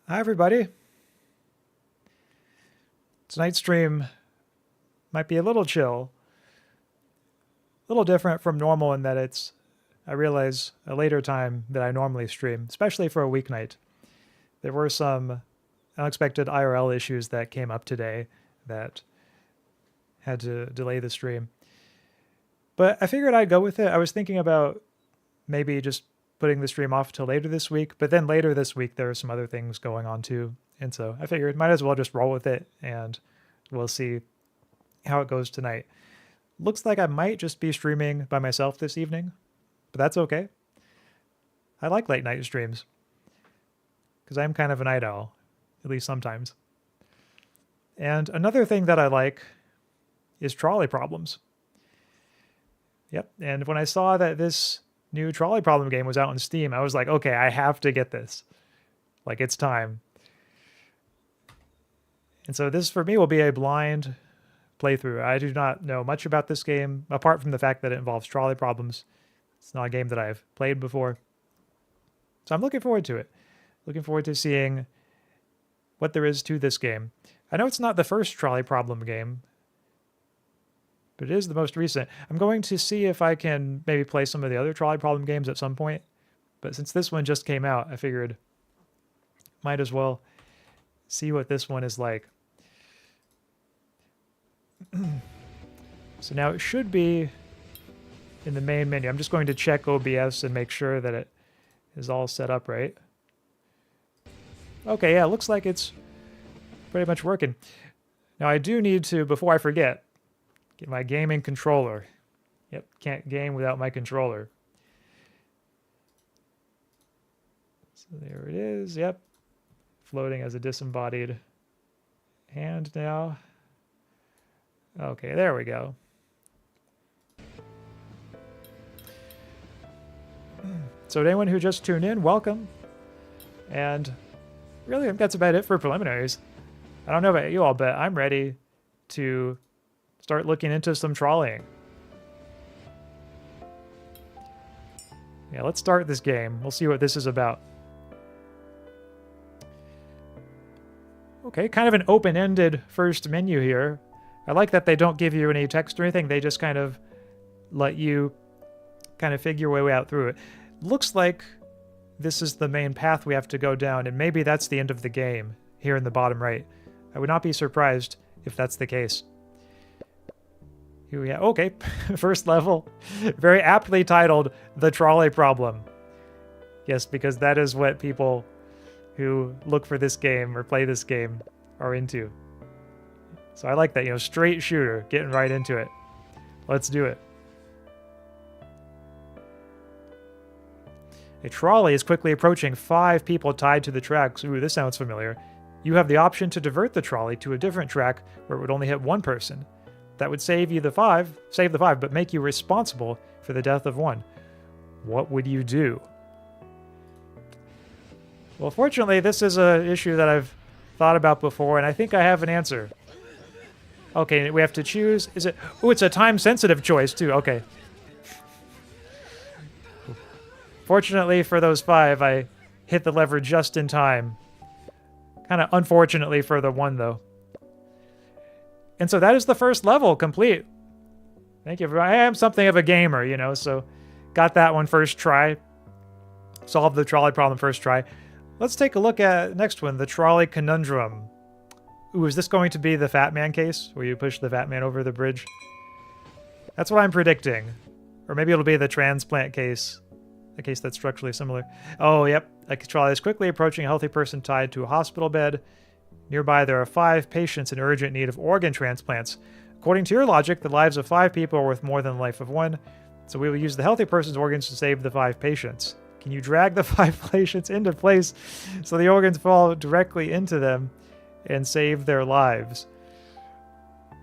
Hi, everybody. Tonight's stream might be a little chill, a little different from normal in that it's, I realize, a later time than I normally stream, especially for a weeknight. There were some unexpected IRL issues that came up today that had to delay the stream. But I figured I'd go with it. I was thinking about maybe just putting the stream off till later this week, but then later this week there are some other things going on too. And so I figured might as well just roll with it and we'll see how it goes tonight. Looks like I might just be streaming by myself this evening, but that's okay. I like late night streams because I'm kind of a night owl, at least sometimes. And another thing that I like is trolley problems. Yep, and when I saw that this new trolley problem game was out on Steam, I was like, okay, I have to get this. Like, it's time. And so this, for me, will be a blind playthrough. I do not know much about this game, apart from the fact that it involves trolley problems. It's not a game that I've played before. So I'm looking forward to it. Looking forward to seeing what there is to this game. I know it's not the first trolley problem game, but it is the most recent. I'm going to see if I can maybe play some of the other trolley problem games at some point. But since this one just came out, I figured might as well see what this one is like. So now it should be in the main menu. I'm just going to check OBS and make sure that it is all set up right. Okay, yeah, it looks like it's pretty much working. Now I do need to, before I forget, get my gaming controller. Yep, can't game without my controller. So there it is, yep. Floating as a disembodied hand now. Okay, there we go. So to anyone who just tuned in, welcome. And really, I think that's about it for preliminaries. I don't know about you all, but I'm ready to start looking into some trolleying. Yeah, let's start this game. We'll see what this is about. Okay, kind of an open-ended first menu here. I like that they don't give you any text or anything. They just kind of let you kind of figure your way out through it. Looks like this is the main path we have to go down, and maybe that's the end of the game here in the bottom right. I would not be surprised if that's the case. Here we have, okay, first level, very aptly titled The Trolley Problem. Yes, because that is what people who look for this game or play this game are into. So I like that, you know, straight shooter, getting right into it. Let's do it. A trolley is quickly approaching 5 people tied to the tracks. Ooh, this sounds familiar. You have the option to divert the trolley to a different track where it would only hit one person. That would save the 5, but make you responsible for the death of one. What would you do? Well, fortunately, this is an issue that I've thought about before, and I think I have an answer. Okay, we have to choose. Is it? Oh, it's a time-sensitive choice, too. Okay. Fortunately for those 5, I hit the lever just in time. Kind of unfortunately for the 1, though. And so that is the first level complete. Thank you. I am something of a gamer, you know, so got that one first try. Solved the trolley problem first try. Let's take a look at the next one, the trolley conundrum. Ooh, is this going to be the Fat Man case, where you push the Fat Man over the bridge? That's what I'm predicting. Or maybe it'll be the transplant case, a case that's structurally similar. Oh, yep. A trolley is quickly approaching a healthy person tied to a hospital bed. Nearby, there are 5 patients in urgent need of organ transplants. According to your logic, the lives of 5 people are worth more than the life of 1, so we will use the healthy person's organs to save the 5 patients. Can you drag the 5 patients into place so the organs fall directly into them and save their lives?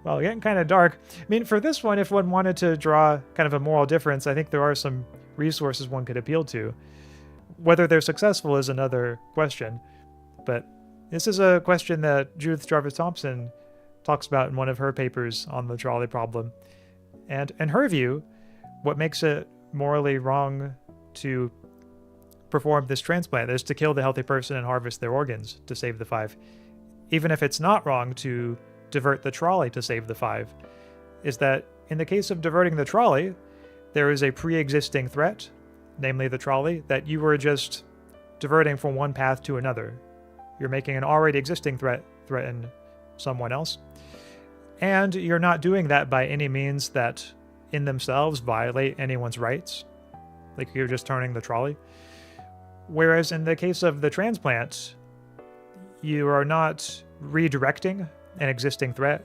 Well, getting kind of dark. I mean, for this one, if one wanted to draw kind of a moral difference, I think there are some resources one could appeal to. Whether they're successful is another question, but this is a question that Judith Jarvis Thompson talks about in one of her papers on the trolley problem. And in her view, what makes it morally wrong to perform this transplant is to kill the healthy person and harvest their organs to save the 5. Even if it's not wrong to divert the trolley to save the 5, is that in the case of diverting the trolley, there is a pre-existing threat, namely the trolley, that you were just diverting from one path to another. You're making an already existing threat threaten someone else. And you're not doing that by any means that in themselves violate anyone's rights. Like you're just turning the trolley. Whereas in the case of the transplant, you are not redirecting an existing threat.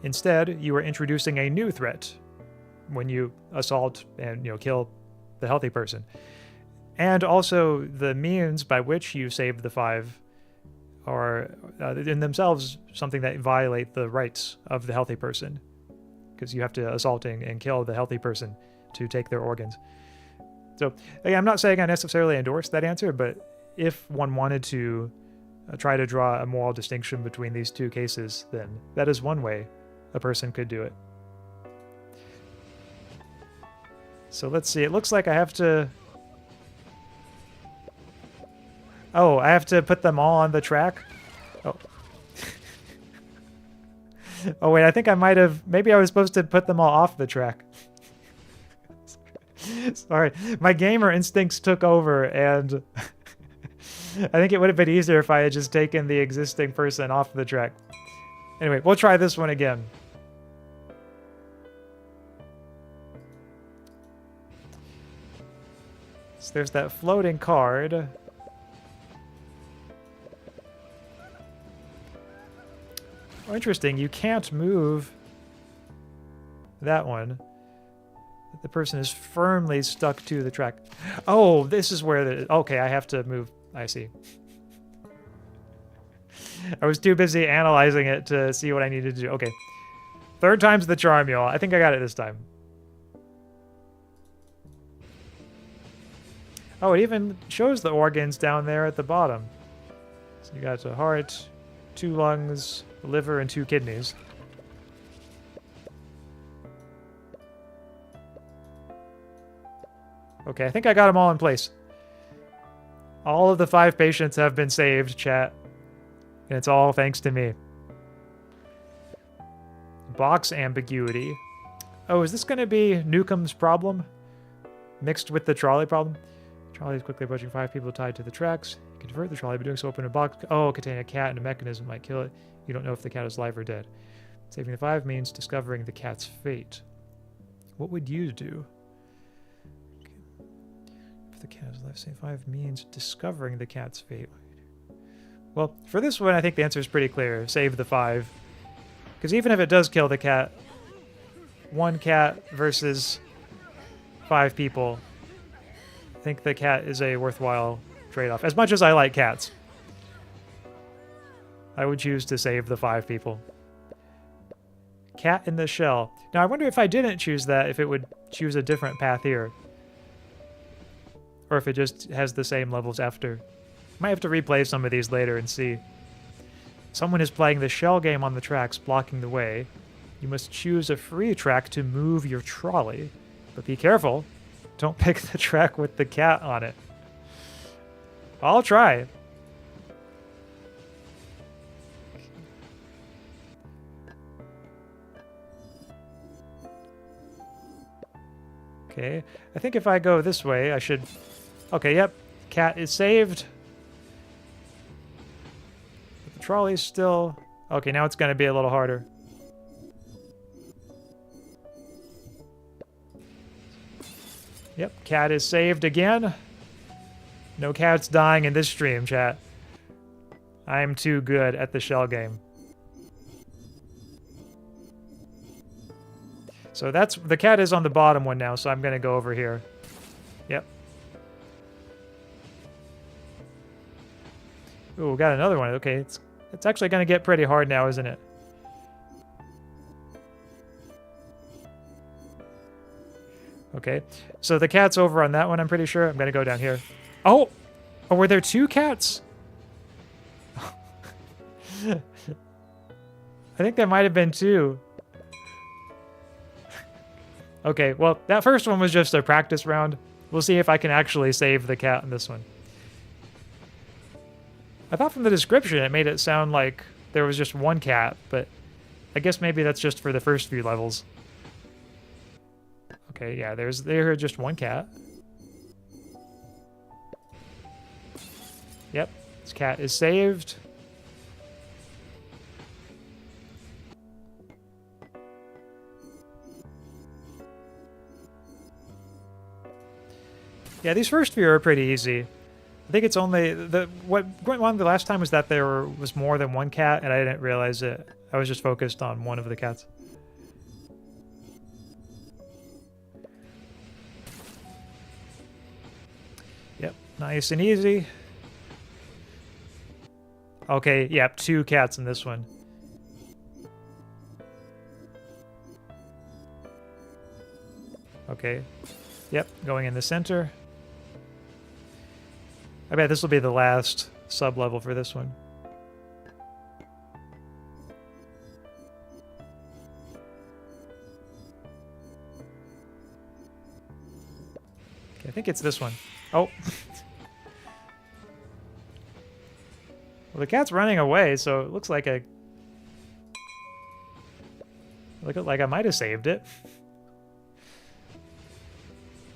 Instead, you are introducing a new threat when you assault and kill the healthy person. And also the means by which you save the 5 are in themselves something that violate the rights of the healthy person, because you have to assault and kill the healthy person to take their organs. So again, I'm not saying I necessarily endorse that answer, but if one wanted to try to draw a moral distinction between these two cases, then that is one way a person could do it. So let's see, it looks like I have to... Oh, I have to put them all on the track? Oh. Oh wait, I think I might have... Maybe I was supposed to put them all off the track. Sorry, my gamer instincts took over, and I think it would have been easier if I had just taken the existing person off the track. Anyway, we'll try this one again. So there's that floating card. Oh, interesting. You can't move that one. The person is firmly stuck to the track. Oh, this is where the... Okay, I have to move. I see. I was too busy analyzing it to see what I needed to do. Okay. Third time's the charm, y'all. I think I got it this time. Oh, it even shows the organs down there at the bottom. So you got a heart, 2 lungs, a liver, and 2 kidneys. Okay, I think I got them all in place. All of the 5 patients have been saved, chat. And it's all thanks to me. Box ambiguity. Oh, is this going to be Newcomb's problem? Mixed with the trolley problem? Trolley is quickly approaching 5 people tied to the tracks. You can divert the trolley, but doing so open a box. Oh, containing a cat and a mechanism might kill it. You don't know if the cat is alive or dead. Saving the 5 means discovering the cat's fate. What would you do? If the cat is alive, saving 5 means discovering the cat's fate. Well, for this one, I think the answer is pretty clear. Save the 5. Because even if it does kill the cat, 1 cat versus 5 people, I think the cat is a worthwhile trade-off. As much as I like cats, I would choose to save the 5 people. Cat in the shell. Now, I wonder if I didn't choose that, if it would choose a different path here. Or if it just has the same levels after. Might have to replay some of these later and see. Someone is playing the shell game on the tracks, blocking the way. You must choose a free track to move your trolley. But be careful. Don't pick the track with the cat on it. I'll try. Okay, I think if I go this way, I should... Okay, yep. Cat is saved. But the trolley's still... Okay, now it's going to be a little harder. Yep, cat is saved again. No cats dying in this stream, chat. I am too good at the shell game. So that's... The cat is on the bottom one now, so I'm going to go over here. Yep. Ooh, got another one. Okay, it's actually going to get pretty hard now, isn't it? Okay, so the cat's over on that one, I'm pretty sure. I'm going to go down here. Oh! Oh, were there 2 cats? I think there might have been 2. Okay, well, that first one was just a practice round. We'll see if I can actually save the cat in this one. I thought from the description it made it sound like there was just one cat, but I guess maybe that's just for the first few levels. Okay, yeah, there's just one cat. Yep, this cat is saved. Yeah, these first few are pretty easy. I think it's only what went on the last time was that there was more than one cat, and I didn't realize it. I was just focused on one of the cats. Yep, nice and easy. Okay, yep, 2 cats in this one. Okay, yep, going in the center. I bet this will be the last sub-level for this one. Okay, I think it's this one. Oh. Well, the cat's running away, so it looks like I might have saved it.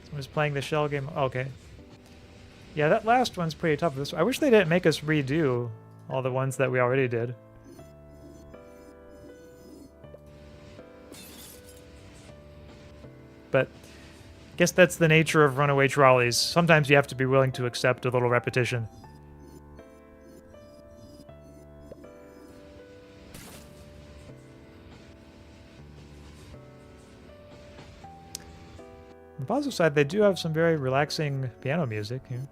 Someone's playing the shell game. Okay. Yeah, that last one's pretty tough. I wish they didn't make us redo all the ones that we already did. But I guess that's the nature of runaway trolleys. Sometimes you have to be willing to accept a little repetition. On the positive side, they do have some very relaxing piano music here.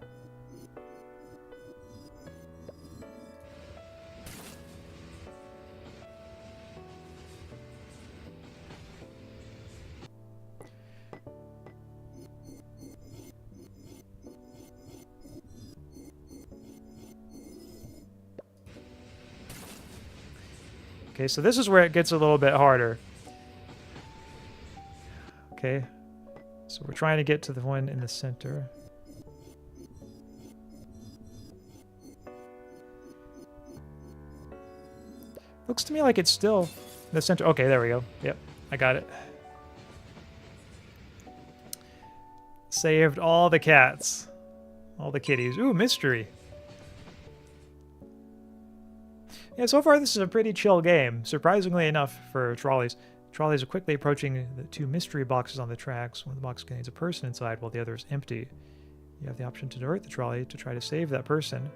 Okay, so this is where it gets a little bit harder. Okay, so we're trying to get to the one in the center. Looks to me like it's still in the center. Okay, there we go. Yep, I got it. Saved all the cats. All the kitties. Ooh, mystery. Yeah, so far this is a pretty chill game, surprisingly enough for trolleys. Trolleys are quickly approaching the 2 mystery boxes on the tracks. One of the boxes contains a person inside while the other is empty. You have the option to divert the trolley to try to save that person,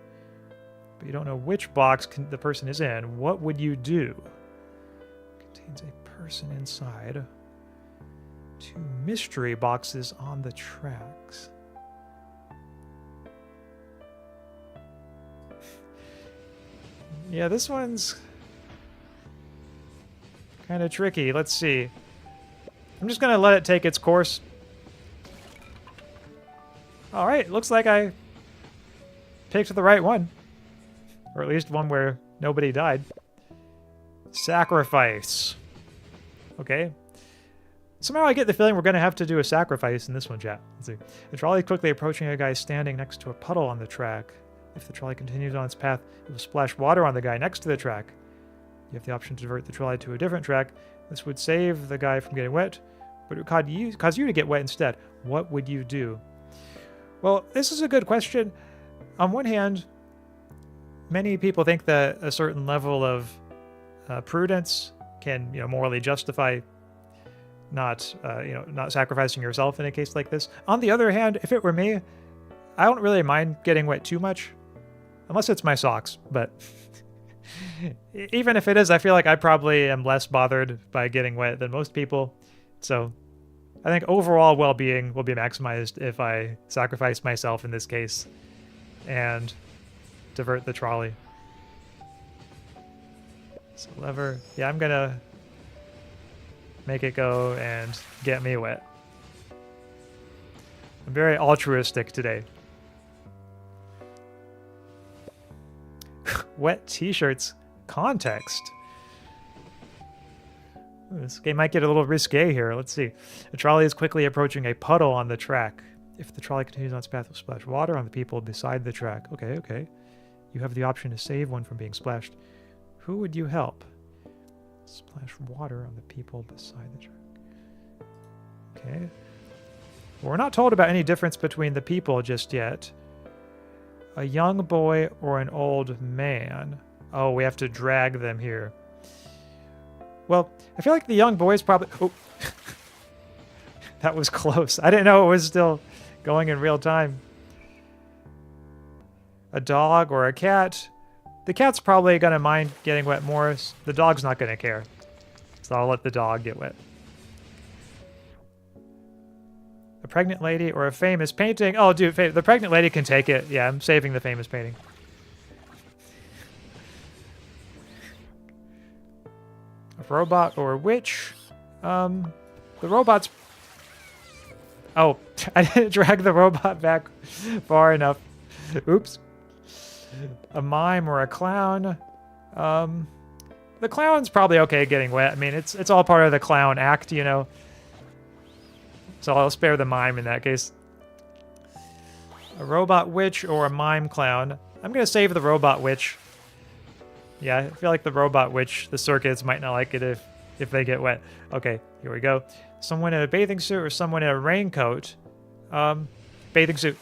but you don't know which box the person is in. What would you do? Contains a person inside. 2 mystery boxes on the tracks. Yeah, this one's kind of tricky. Let's see. I'm just going to let it take its course. All right, looks like I picked the right one. Or at least one where nobody died. Sacrifice. Okay. Somehow I get the feeling we're going to have to do a sacrifice in this one, chat. Let's see. The trolley quickly approaching a guy standing next to a puddle on the track. If the trolley continues on its path, it will splash water on the guy next to the track. You have the option to divert the trolley to a different track. This would save the guy from getting wet, but it would cause you to get wet instead. What would you do? Well, this is a good question. On one hand, many people think that a certain level of prudence can, morally justify not sacrificing yourself in a case like this. On the other hand, if it were me, I don't really mind getting wet too much. Unless it's my socks, but even if it is, I feel like I probably am less bothered by getting wet than most people. So I think overall well-being will be maximized if I sacrifice myself in this case and divert the trolley. So lever, yeah, I'm gonna make it go and get me wet. I'm very altruistic today. Wet t-shirts context. Ooh, this game might get a little risque here. Let's see. The trolley is quickly approaching a puddle on the track. If the trolley continues on its path, it will splash water on the people beside the track. Okay, okay. You have the option to save one from being splashed. Who would you help? Splash water on the people beside the truck. Okay. Well, we're not told about any difference between the people just yet. A young boy or an old man? Oh, we have to drag them here. Well, I feel like the young boy is probably... Oh. That was close. I didn't know it was still going in real time. A dog or a cat? The cat's probably going to mind getting wet more. The dog's not going to care. So I'll let the dog get wet. A pregnant lady or a famous painting? Oh, dude, the pregnant lady can take it. Yeah, I'm saving the famous painting. A robot or a witch? The robot's... Oh, I didn't drag the robot back far enough. Oops. A mime or a clown? The clown's probably okay getting wet. I mean, it's all part of the clown act, you know? So I'll spare the mime in that case. A robot witch or a mime clown? I'm going to save the robot witch. Yeah, I feel like the robot witch, the circuits might not like it if they get wet. Okay, here we go. Someone in a bathing suit or someone in a raincoat? Bathing suit.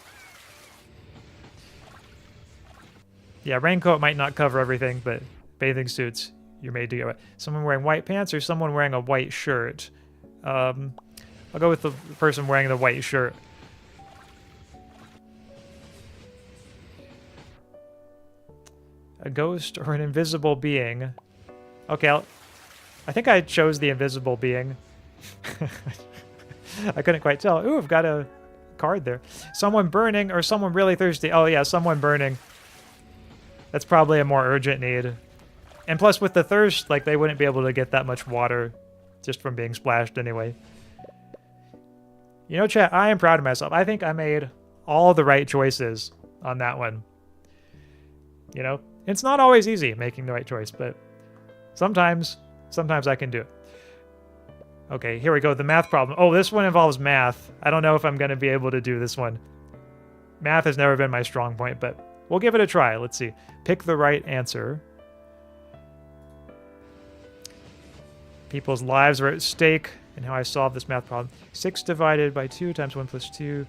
Yeah, raincoat might not cover everything, but bathing suits, you're made to get wet. Someone wearing white pants or someone wearing a white shirt? I'll go with the person wearing the white shirt. A ghost or an invisible being? Okay, I think I chose the invisible being. I couldn't quite tell. Ooh, I've got a card there. Someone burning or someone really thirsty? Oh yeah, someone burning. That's probably a more urgent need. And plus with the thirst, like they wouldn't be able to get that much water just from being splashed anyway. You know, chat, I am proud of myself. I think I made all the right choices on that one. You know, it's not always easy making the right choice, but sometimes I can do it. Okay, here we go. The math problem. Oh, this one involves math. I don't know if I'm going to be able to do this one. Math has never been my strong point, but we'll give it a try. Let's see. Pick the right answer. People's lives are at stake and how I solve this math problem. 6 divided by 2 times 1 plus 2.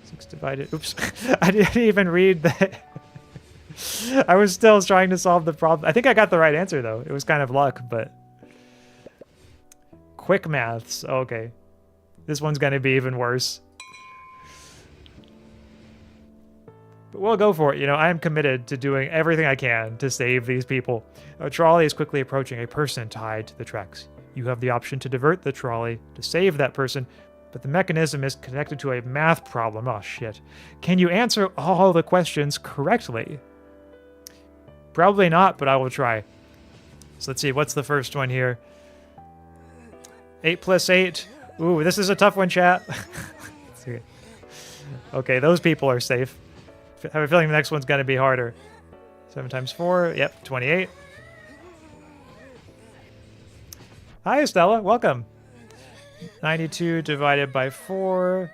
6 divided... Oops. I didn't even read that. I was still trying to solve the problem. I think I got the right answer, though. It was kind of luck, but... Quick maths. Okay. This one's going to be even worse. But we'll go for it. You know, I am committed to doing everything I can to save these people. A trolley is quickly approaching a person tied to the tracks. You have the option to divert the trolley to save that person, but the mechanism is connected to a math problem. Oh, shit. Can you answer all the questions correctly? Probably not, but I will try. So let's see. What's the first one here? 8 plus 8. Ooh, this is a tough one, chat. Let's see. Okay, those people are safe. I have a feeling the next one's going to be harder. 7 times 4. Yep, 28. Hi, Estella. Welcome. 92 divided by 4.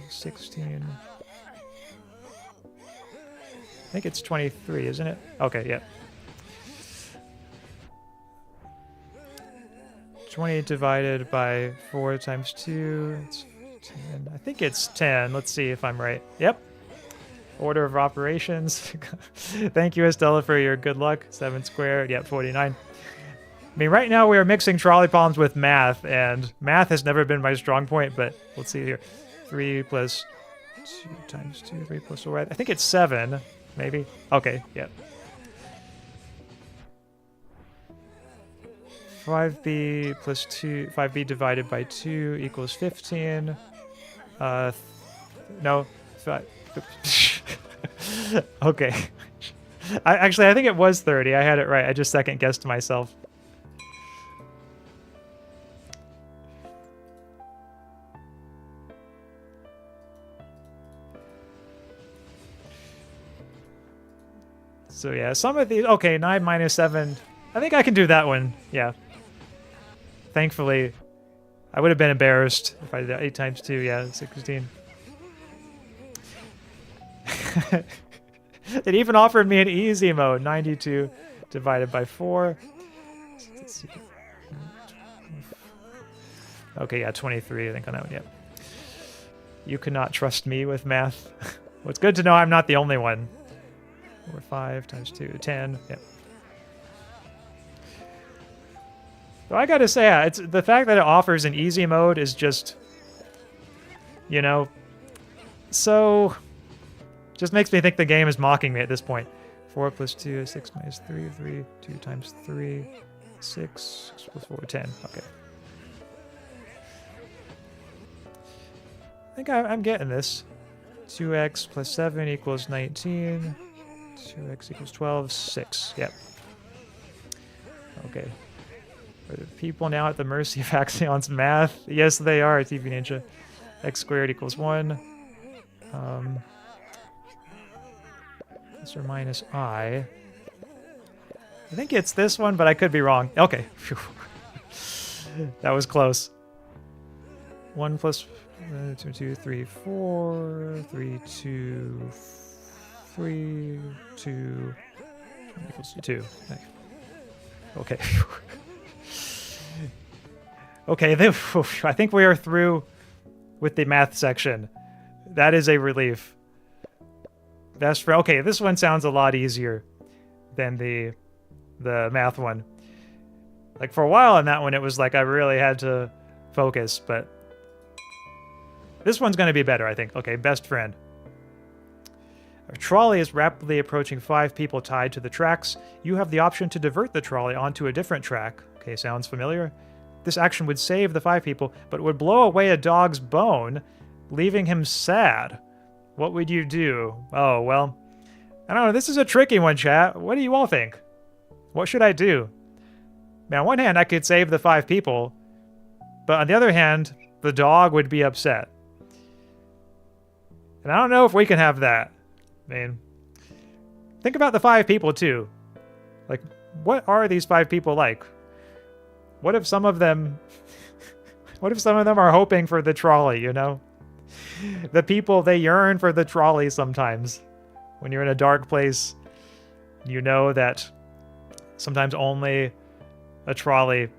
16. I think it's 23, isn't it? Okay, yeah. 20 divided by 4 times 2. It's 10. I think it's 10. Let's see if I'm right. Yep. Order of operations. Thank you, Estella, for your good luck. 7 squared. Yep, 49. I mean, right now we are mixing trolley problems with math, and math has never been my strong point, but let's see here. 3 plus 2 times 2, 3 plus 4. I think it's 7, maybe. Okay, yep. 5b plus 2, 5b divided by 2 equals 15. No, 5. Okay. I think it was 30. I had it right. I just second guessed myself. So yeah, some of these... Okay, 9 minus 7. I think I can do that one. Yeah. Thankfully, I would have been embarrassed if I did 8 times 2. Yeah, 16. It even offered me an easy mode. 92 divided by 4. Let's see. Okay, yeah, 23, I think on that one, yeah. You cannot trust me with math. Well, it's good to know I'm not the only one. 4, 5 times 2, 10, yep. So I gotta say, yeah, it's the fact that it offers an easy mode is just, you know, so just makes me think the game is mocking me at this point. 4 plus 2 is 6 minus 3, 3, 2 times 3, 6, 6 plus 4, 10, okay. I think I'm getting this. 2x plus 7 equals 19. 2x equals 12, 6, yep. Okay. Are the people now at the mercy of Axaeon's math? Yes, they are, TV Ninja. X squared equals 1. Plus or minus I. I think it's this one, but I could be wrong. Okay. That was close. 1 plus 2, 2, 3, 4. 3, 2, 3, 2. Equals 2. Okay. Okay, I think we are through with the math section. That is a relief. Best friend. Okay, this one sounds a lot easier than the math one. Like for a while in that one, it was like I really had to focus, but this one's going to be better, I think. Okay, best friend. A trolley is rapidly approaching 5 people tied to the tracks. You have the option to divert the trolley onto a different track. Okay, sounds familiar? This action would save the 5 people, but would blow away a dog's bone, leaving him sad. What would you do? Oh, well, I don't know. This is a tricky one, chat. What do you all think? What should I do? Now, on one hand, I could save the 5 people, but on the other hand, the dog would be upset. And I don't know if we can have that. I mean, think about the 5 people, too. Like, what are these 5 people like? What if some of them... what if some of them are hoping for the trolley, you know? The people, they yearn for the trolley sometimes. When you're in a dark place, you know that sometimes only a trolley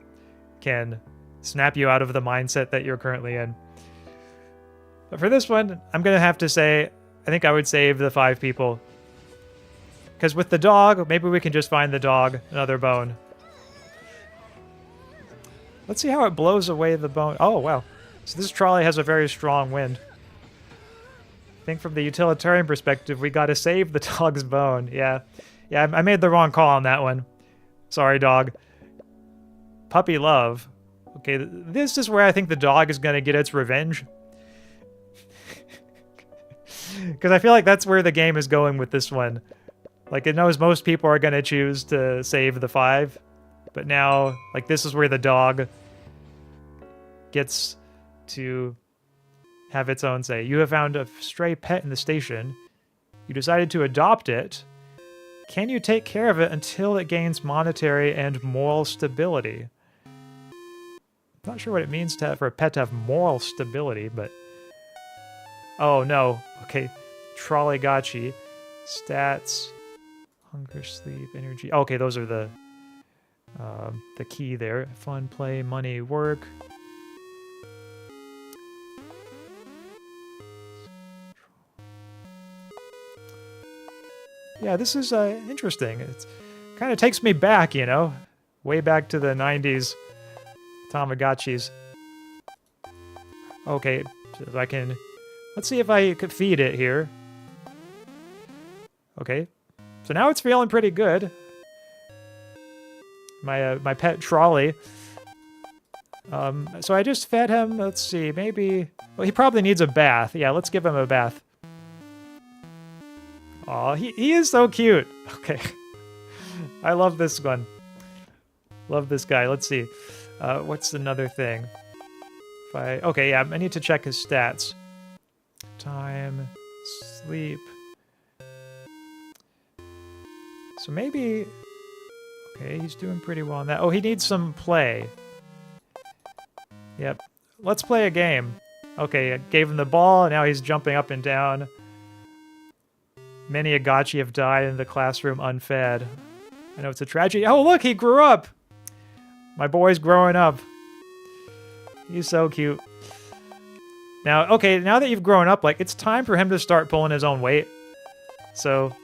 can snap you out of the mindset that you're currently in. But for this one, I'm going to have to say, I think I would save the 5 people. Because with the dog, maybe we can just find the dog another bone. Let's see how it blows away the bone. Oh, wow. So this trolley has a very strong wind. I think from the utilitarian perspective, we got to save the dog's bone. Yeah. Yeah, I made the wrong call on that one. Sorry, dog. Puppy love. Okay, this is where I think the dog is going to get its revenge. Because I feel like that's where the game is going with this one. Like, it knows most people are going to choose to save the 5. But now, like, this is where the dog gets to have its own say. You have found a stray pet in the station. You decided to adopt it. Can you take care of it until it gains monetary and moral stability? Not sure what it means for a pet to have moral stability, but... Oh, no. Okay. Trolleyology. Stats. Hunger, sleep, energy. Okay, those are the key there. Fun, play, money, work. Yeah, this is interesting. It kind of takes me back, you know? Way back to the 90s Tamagotchis. Okay, so if I can... Let's see if I could feed it here. Okay. So now it's feeling pretty good. My pet trolley. So I just fed him. Let's see, maybe... Well, he probably needs a bath. Yeah, let's give him a bath. Aw, he is so cute. Okay. I love this one. Love this guy. Let's see. What's another thing? Okay, yeah, I need to check his stats. Time, sleep. So maybe... Okay, he's doing pretty well on that. Oh, he needs some play. Yep. Let's play a game. Okay, I gave him the ball, and now he's jumping up and down. Many a gotchi have died in the classroom unfed. I know it's a tragedy. Oh, look, he grew up! My boy's growing up. He's so cute. Now, okay, now that you've grown up, like, it's time for him to start pulling his own weight. So,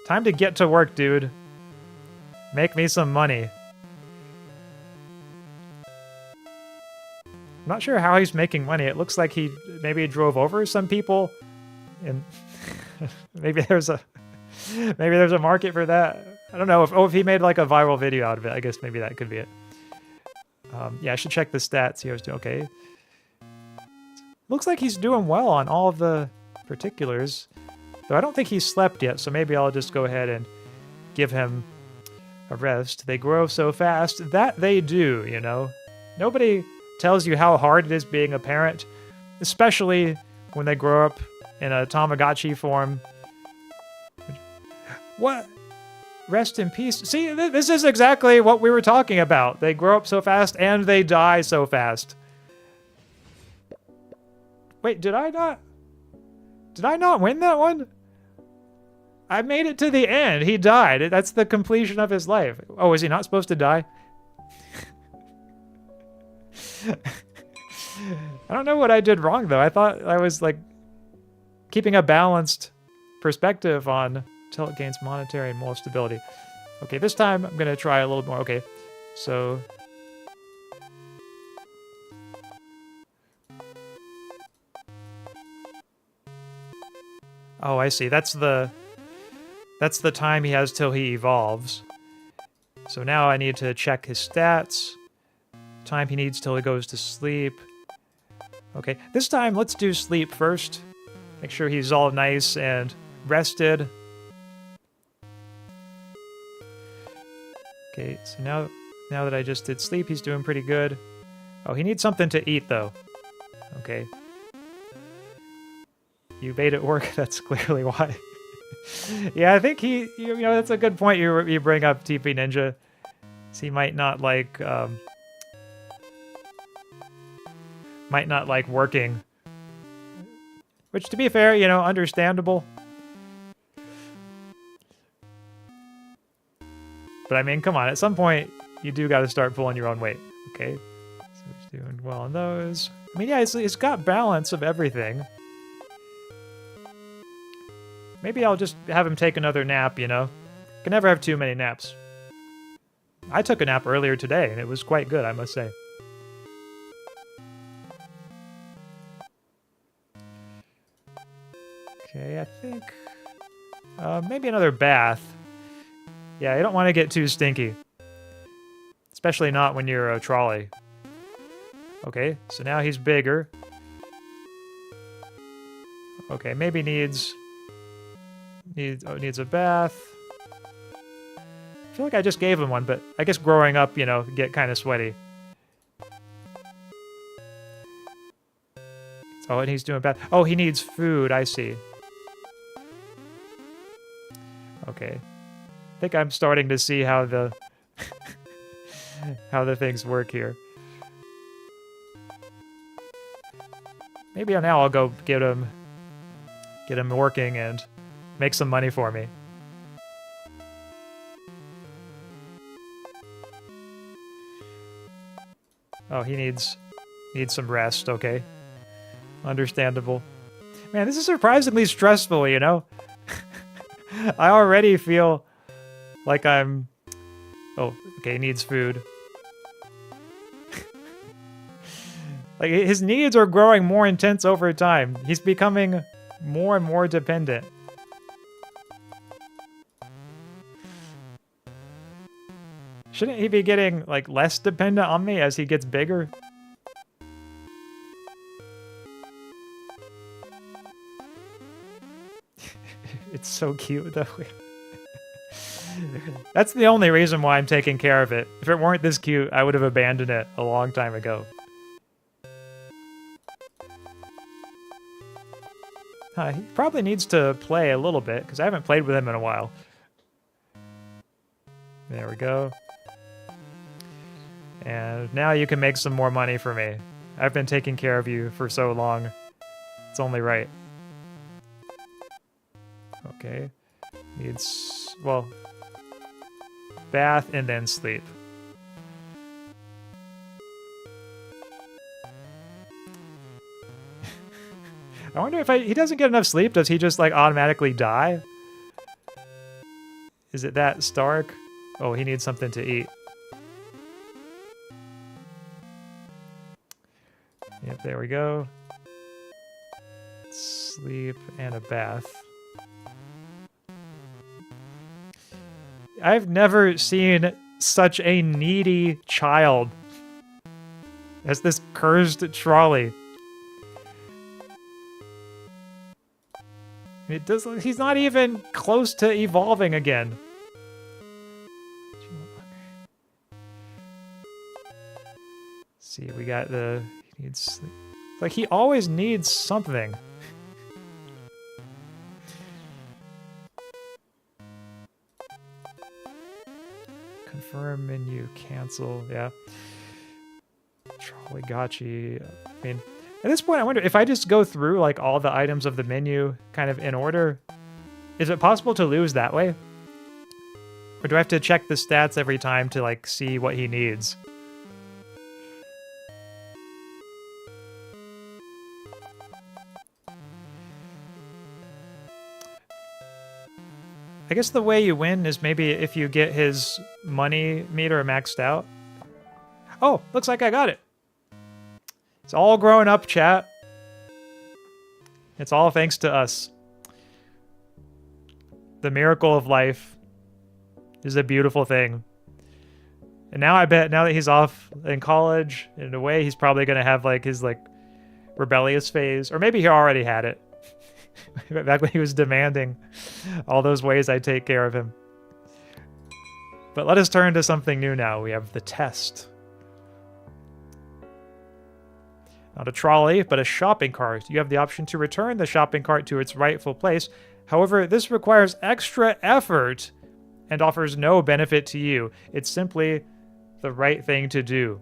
time to get to work, dude. Make me some money. I'm not sure how he's making money. It looks like he maybe drove over some people, and maybe there's a market for that. I don't know if he made like a viral video out of it. I guess maybe that could be it. Yeah, I should check the stats. See how he's doing. Okay. Looks like he's doing well on all of the particulars, though I don't think he's slept yet. So maybe I'll just go ahead and give him a rest. They grow so fast. That they do, you know. Nobody tells you how hard it is being a parent, especially when they grow up in a Tamagotchi form. What? Rest in peace. See, this is exactly what we were talking about. They grow up so fast and they die so fast. Wait, did I not win that one? I made it to the end. He died. That's the completion of his life. Oh, is he not supposed to die? I don't know what I did wrong, though. I thought I was, like, keeping a balanced perspective on until it gains monetary and moral stability. Okay, this time I'm going to try a little more. Okay, so... Oh, I see. That's the time he has till he evolves. So now I need to check his stats. Time he needs till he goes to sleep. Okay, this time let's do sleep first. Make sure he's all nice and rested. Okay, so now that I just did sleep, he's doing pretty good. Oh, he needs something to eat, though. Okay. You made it work, that's clearly why. Yeah, I think you know, that's a good point you bring up, TP Ninja. He might not like working. Which, to be fair, you know, understandable. But I mean, come on, at some point, you do got to start pulling your own weight. Okay, so he's doing well on those. I mean, yeah, it's got balance of everything. Maybe I'll just have him take another nap, you know? Can never have too many naps. I took a nap earlier today, and it was quite good, I must say. Okay, I think... maybe another bath. Yeah, you don't want to get too stinky. Especially not when you're a trolley. Okay, so now he's bigger. Okay, maybe needs a bath. I feel like I just gave him one, but I guess growing up, you know, get kind of sweaty. Oh, and he's doing bath. Oh, he needs food, I see. Okay. I think I'm starting to see how the how the things work here. Maybe now I'll go get him working and make some money for me. Oh, he needs some rest, okay. Understandable. Man, this is surprisingly stressful, you know? I already feel like I'm... Oh, okay, he needs food. Like, his needs are growing more intense over time. He's becoming more and more dependent. Shouldn't he be getting, like, less dependent on me as he gets bigger? It's so cute, though. That's the only reason why I'm taking care of it. If it weren't this cute, I would have abandoned it a long time ago. He probably needs to play a little bit, because I haven't played with him in a while. There we go. And now you can make some more money for me. I've been taking care of you for so long. It's only right. Okay. Needs, well, bath and then sleep. I wonder if he doesn't get enough sleep, does he just like automatically die? Is it that stark? Oh, he needs something to eat. Yep, there we go. Sleep and a bath. I've never seen such a needy child as this cursed trolley. He's not even close to evolving again. Let's see, we got he needs sleep. It's like he always needs something. Confirm menu, cancel, yeah. Trolleyology. I mean, at this point, I wonder if I just go through like all the items of the menu kind of in order, is it possible to lose that way? Or do I have to check the stats every time to like see what he needs? I guess the way you win is maybe if you get his money meter maxed out. Oh, looks like I got it. It's all growing up, chat. It's all thanks to us. The miracle of life is a beautiful thing. And now I bet, now that he's off in college, in a way, he's probably going to have like his like rebellious phase. Or maybe he already had it. Back when he was demanding all those ways I take care of him. But let us turn to something new now. We have the test. Not a trolley, but a shopping cart. You have the option to return the shopping cart to its rightful place. However, this requires extra effort and offers no benefit to you. It's simply the right thing to do.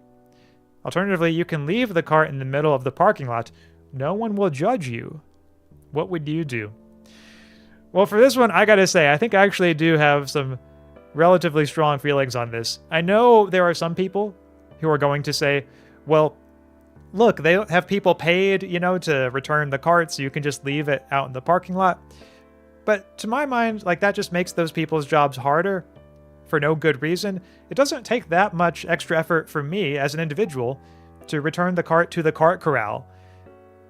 Alternatively, you can leave the cart in the middle of the parking lot. No one will judge you. What would you do? Well, for this one, I gotta say, I think I actually do have some relatively strong feelings on this. I know there are some people who are going to say, well, look, they have people paid, you know, to return the cart, so you can just leave it out in the parking lot. But to my mind, like, that just makes those people's jobs harder for no good reason. It doesn't take that much extra effort for me as an individual to return the cart to the cart corral.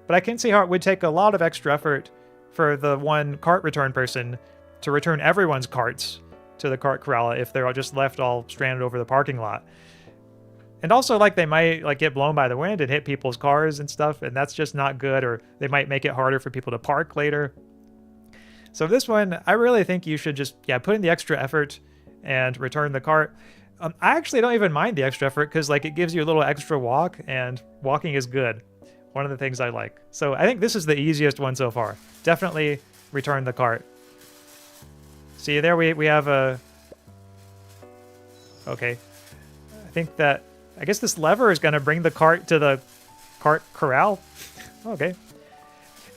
But I can see how it would take a lot of extra effort for the one cart return person to return everyone's carts to the cart corral if they're all just left all stranded over the parking lot. And also, like, they might like get blown by the wind and hit people's cars and stuff, and that's just not good, or they might make it harder for people to park later. So this one, I really think you should just, put in the extra effort and return the cart. I actually don't even mind the extra effort because, like, it gives you a little extra walk, and walking is good. One of the things I like. So I think this is the easiest one so far. Definitely return the cart. See, there we have a... Okay. I guess this lever is going to bring the cart to the cart corral. Okay.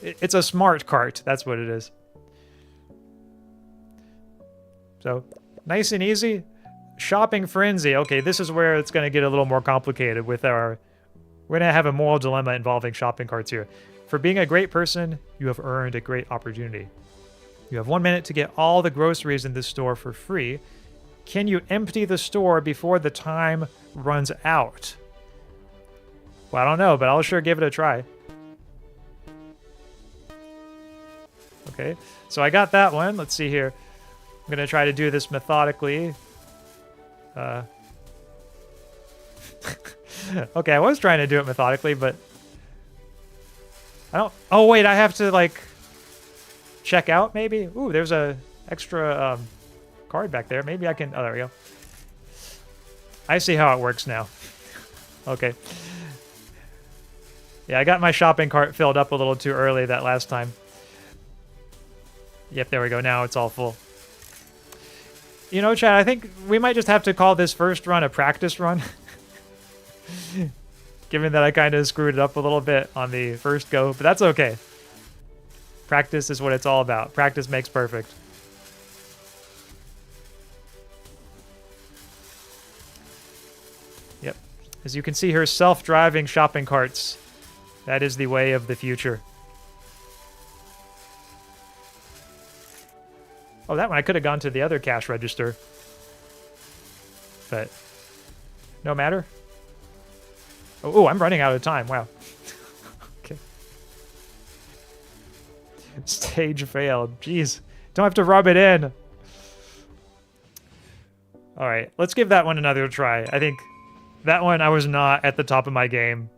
It's a smart cart. That's what it is. So, nice and easy. Shopping frenzy. Okay, this is where it's going to get a little more complicated with our... We're going to have a moral dilemma involving shopping carts here. For being a great person, you have earned a great opportunity. You have 1 minute to get all the groceries in the store for free. Can you empty the store before the time runs out? Well, I don't know, but I'll sure give it a try. Okay, so I got that one. Let's see here. I'm going to try to do this methodically. Okay, I was trying to do it methodically, but I don't... Oh, wait, I have to, like, check out, maybe? Ooh, there's a extra card back there. Maybe I can... Oh, there we go. I see how it works now. Okay. Yeah, I got my shopping cart filled up a little too early that last time. Yep, there we go. Now it's all full. You know, Chad, I think we might just have to call this first run a practice run. Given that I kind of screwed it up a little bit on the first go, but that's okay. Practice is what it's all about. Practice makes perfect. As you can see here, self-driving shopping carts. That is the way of the future. Oh, that one I could have gone to the other cash register. But no matter. Oh, I'm running out of time. Wow. Okay. Stage failed. Jeez. Don't have to rub it in. All right, let's give that one another try. I think that one I was not at the top of my game.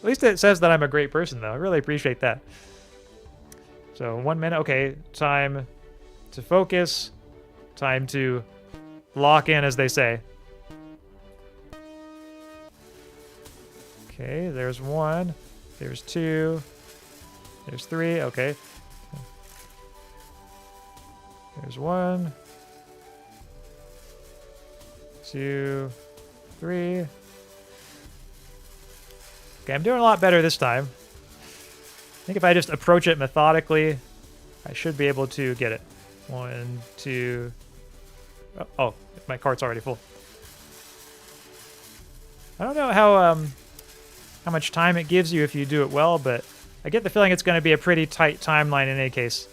At least it says that I'm a great person, though. I really appreciate that. So 1 minute. Okay, time to focus. Time to lock in, as they say. Okay, there's 1. There's 2. There's 3. Okay. There's 1. 2. 3. Okay, I'm doing a lot better this time. I think if I just approach it methodically, I should be able to get it. 1, 2. Oh, my cart's already full. I don't know how much time it gives you if you do it well, but I get the feeling it's going to be a pretty tight timeline in any case.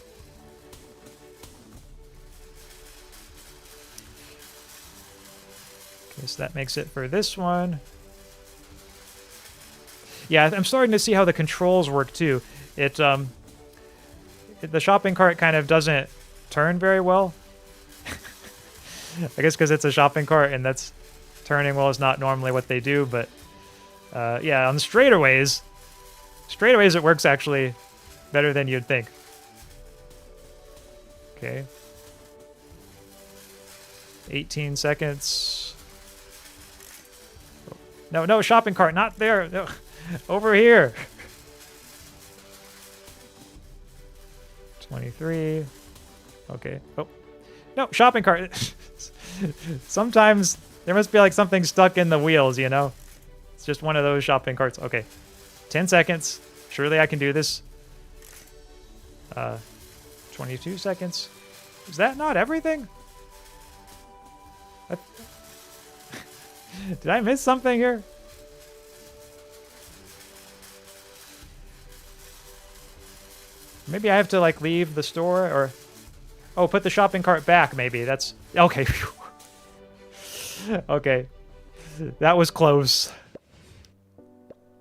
Okay, so that makes it for this one. Yeah, I'm starting to see how the controls work too. The shopping cart kind of doesn't turn very well. I guess because it's a shopping cart and that's turning well is not normally what they do, but yeah, on the straightaways it works actually better than you'd think. Okay. 18 seconds. No, shopping cart, not there. No. Over here. 23. Okay. Oh. No, shopping cart. Sometimes there must be like something stuck in the wheels, you know? It's just one of those shopping carts. Okay. 10 seconds. Surely I can do this. 22 seconds. Is that not everything? Did I miss something here? Maybe I have to like leave the store or... Oh, put the shopping cart back maybe. That's... Okay. Okay. That was close.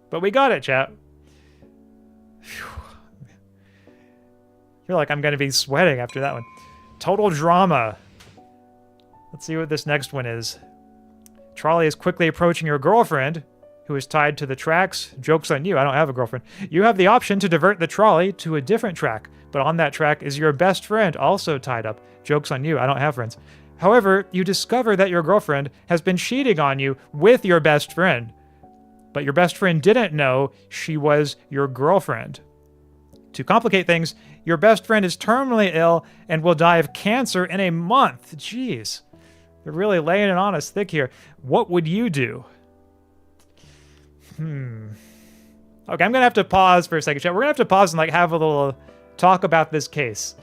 But we got it, chat. I feel like I'm going to be sweating after that one. Total drama. Let's see what this next one is. Trolley is quickly approaching your girlfriend, who is tied to the tracks. Joke's on you, I don't have a girlfriend. You have the option to divert the trolley to a different track, but on that track is your best friend, also tied up. Joke's on you, I don't have friends. However, you discover that your girlfriend has been cheating on you with your best friend, but your best friend didn't know she was your girlfriend. To complicate things, your best friend is terminally ill and will die of cancer in a month. Jeez. They're really laying it on us thick here. What would you do? Okay, I'm going to have to pause for a second, chat. We're going to have to pause and like have a little talk about this case.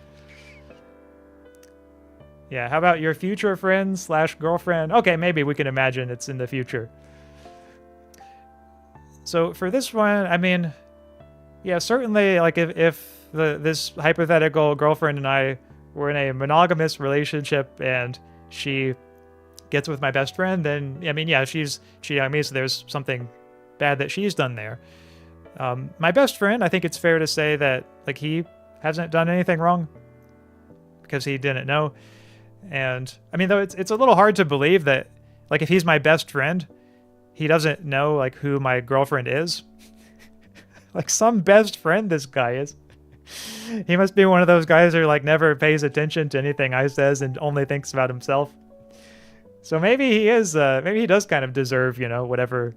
Yeah, how about your future friend / girlfriend? Okay, maybe we can imagine it's in the future. So for this one, I mean, yeah, certainly like if this hypothetical girlfriend and I were in a monogamous relationship and she gets with my best friend, then, I mean, yeah, she's cheating on me, so there's something bad that she's done there. My best friend, I think it's fair to say that, like, he hasn't done anything wrong because he didn't know. And, I mean, though it's a little hard to believe that, like, if he's my best friend, he doesn't know, like, who my girlfriend is. Like, some best friend this guy is. He must be one of those guys who, like, never pays attention to anything I says and only thinks about himself. So maybe he is, maybe he does kind of deserve, you know, whatever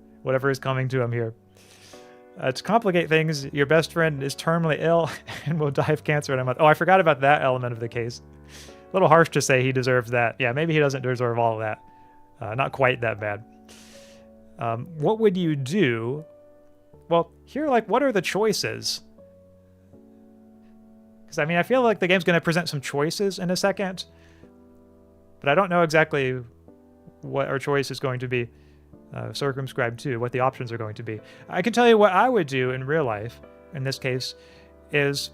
is coming to him here. To complicate things, your best friend is terminally ill and will die of cancer in a month. Oh, I forgot about that element of the case. A little harsh to say he deserves that. Yeah, maybe he doesn't deserve all of that. Not quite that bad. What would you do? Well, here, like, what are the choices? Because, I mean, I feel like the game's going to present some choices in a second. But I don't know exactly what our choice is going to be circumscribed to, what the options are going to be. I can tell you what I would do in real life, in this case, is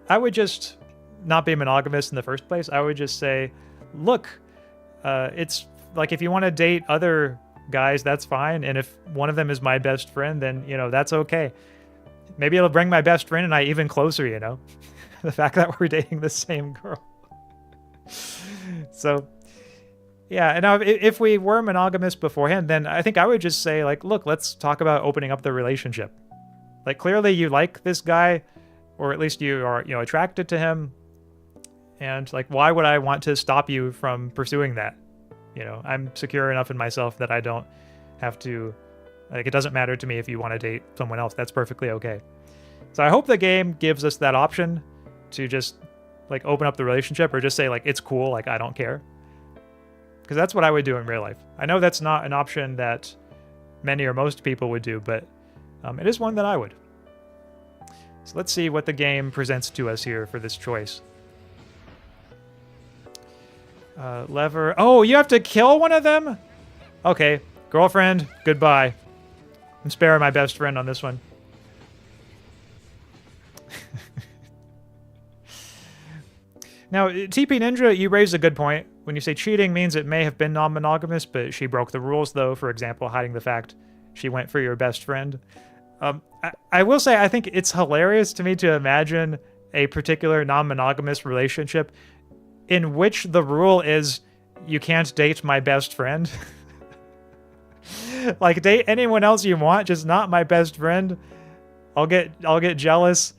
I would just not be monogamous in the first place. I would just say, look, it's like if you want to date other guys, that's fine. And if one of them is my best friend, then, you know, that's okay. Maybe it'll bring my best friend and I even closer, you know, the fact that we're dating the same girl. So, yeah. And if we were monogamous beforehand, then I think I would just say, like, look, let's talk about opening up the relationship. Like, clearly you like this guy, or at least you are, you know, attracted to him. And, like, why would I want to stop you from pursuing that? You know, I'm secure enough in myself that I don't have to, like, it doesn't matter to me if you want to date someone else. That's perfectly okay. So I hope the game gives us that option to just, like, open up the relationship, or just say, like, it's cool, like, I don't care. Because that's what I would do in real life. I know that's not an option that many or most people would do, but it is one that I would. So let's see what the game presents to us here for this choice. Lever. Oh, you have to kill one of them? Okay. Girlfriend, goodbye. I'm sparing my best friend on this one. Now, TP Ninja, you raised a good point. When you say cheating means it may have been non-monogamous, but she broke the rules, though. For example, hiding the fact she went for your best friend. I will say, I think it's hilarious to me to imagine a particular non-monogamous relationship in which the rule is you can't date my best friend. Like, date anyone else you want, just not my best friend. I'll get jealous.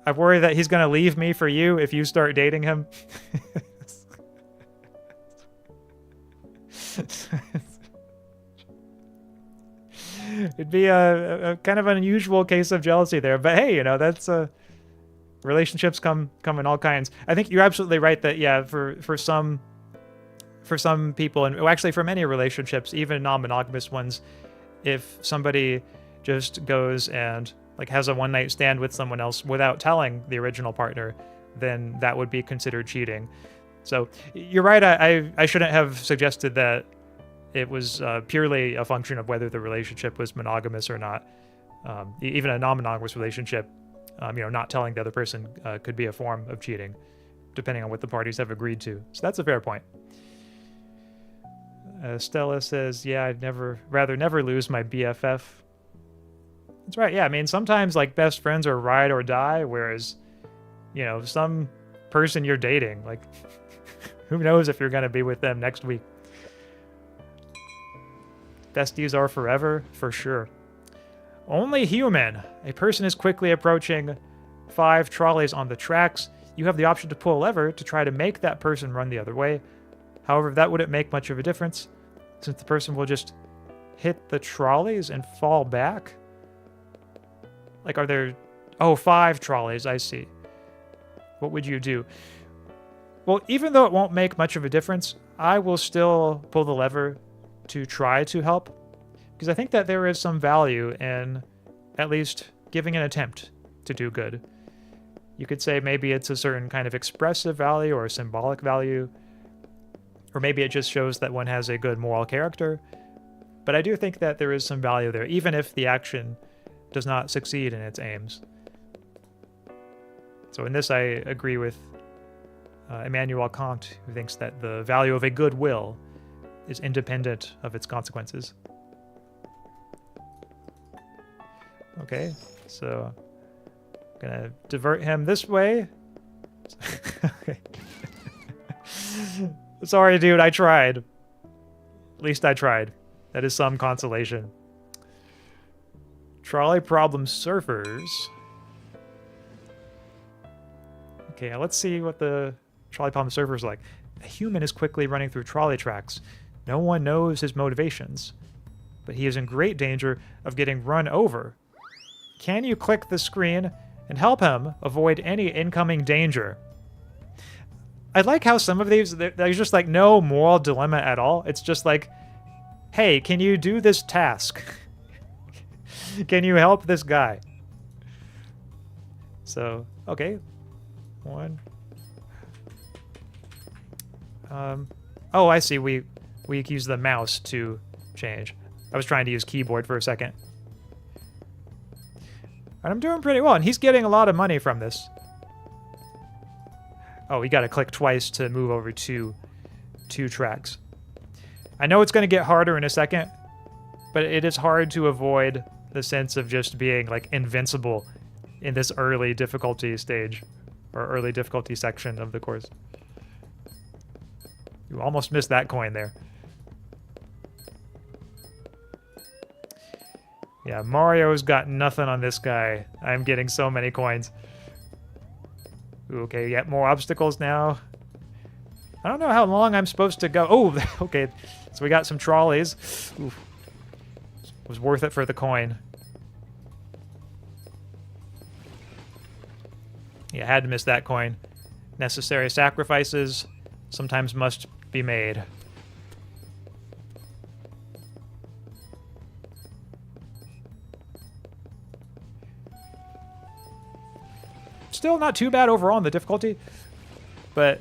I worry that he's gonna leave me for you if you start dating him. It'd be a kind of an unusual case of jealousy there, but hey, you know, that's relationships come in all kinds. I think you're absolutely right that, yeah, for some people, and actually for many relationships, even non-monogamous ones, if somebody just goes and, like, has a one-night stand with someone else without telling the original partner, then that would be considered cheating. So you're right, I shouldn't have suggested that it was purely a function of whether the relationship was monogamous or not. Even a non-monogamous relationship, you know, not telling the other person could be a form of cheating, depending on what the parties have agreed to. So that's a fair point. Stella says, yeah, I'd rather never lose my BFF. That's right, yeah, I mean, sometimes, like, best friends are ride or die, whereas, you know, some person you're dating, like, who knows if you're going to be with them next week. Besties are forever, for sure. Only human. A person is quickly approaching 5 trolleys on the tracks. You have the option to pull a lever to try to make that person run the other way. However, that wouldn't make much of a difference, since the person will just hit the trolleys and fall back. Like, are there... Oh, 5 trolleys, I see. What would you do? Well, even though it won't make much of a difference, I will still pull the lever to try to help, because I think that there is some value in at least giving an attempt to do good. You could say maybe it's a certain kind of expressive value or a symbolic value, or maybe it just shows that one has a good moral character. But I do think that there is some value there, even if the action does not succeed in its aims. So in this, I agree with Immanuel Kant, who thinks that the value of a good will is independent of its consequences. Okay, so I'm gonna divert him this way. Okay. Sorry, dude, I tried. At least I tried. That is some consolation. Trolley problem surfers. Okay, now let's see what the trolley problem surfer is like. A human is quickly running through trolley tracks. No one knows his motivations, but he is in great danger of getting run over. Can you click the screen and help him avoid any incoming danger? I like how some of these, there's just like no moral dilemma at all. It's just like, hey, can you do this task? Can you help this guy? So, okay. 1. Oh, I see. We we use the mouse to change. I was trying to use keyboard for a second. And I'm doing pretty well, and he's getting a lot of money from this. Oh, we gotta click twice to move over to 2 tracks. I know it's gonna get harder in a second, but it is hard to avoid the sense of just being like invincible in this early difficulty stage, or early difficulty section of the course. You almost missed that coin there. Yeah, Mario's got nothing on this guy. I'm getting so many coins. Ooh, okay, yet more obstacles now. I don't know how long I'm supposed to go. Oh, okay. So we got some trolleys. Ooh. It was worth it for the coin. Yeah, had to miss that coin. Necessary sacrifices sometimes must be made. Still not too bad overall in the difficulty, but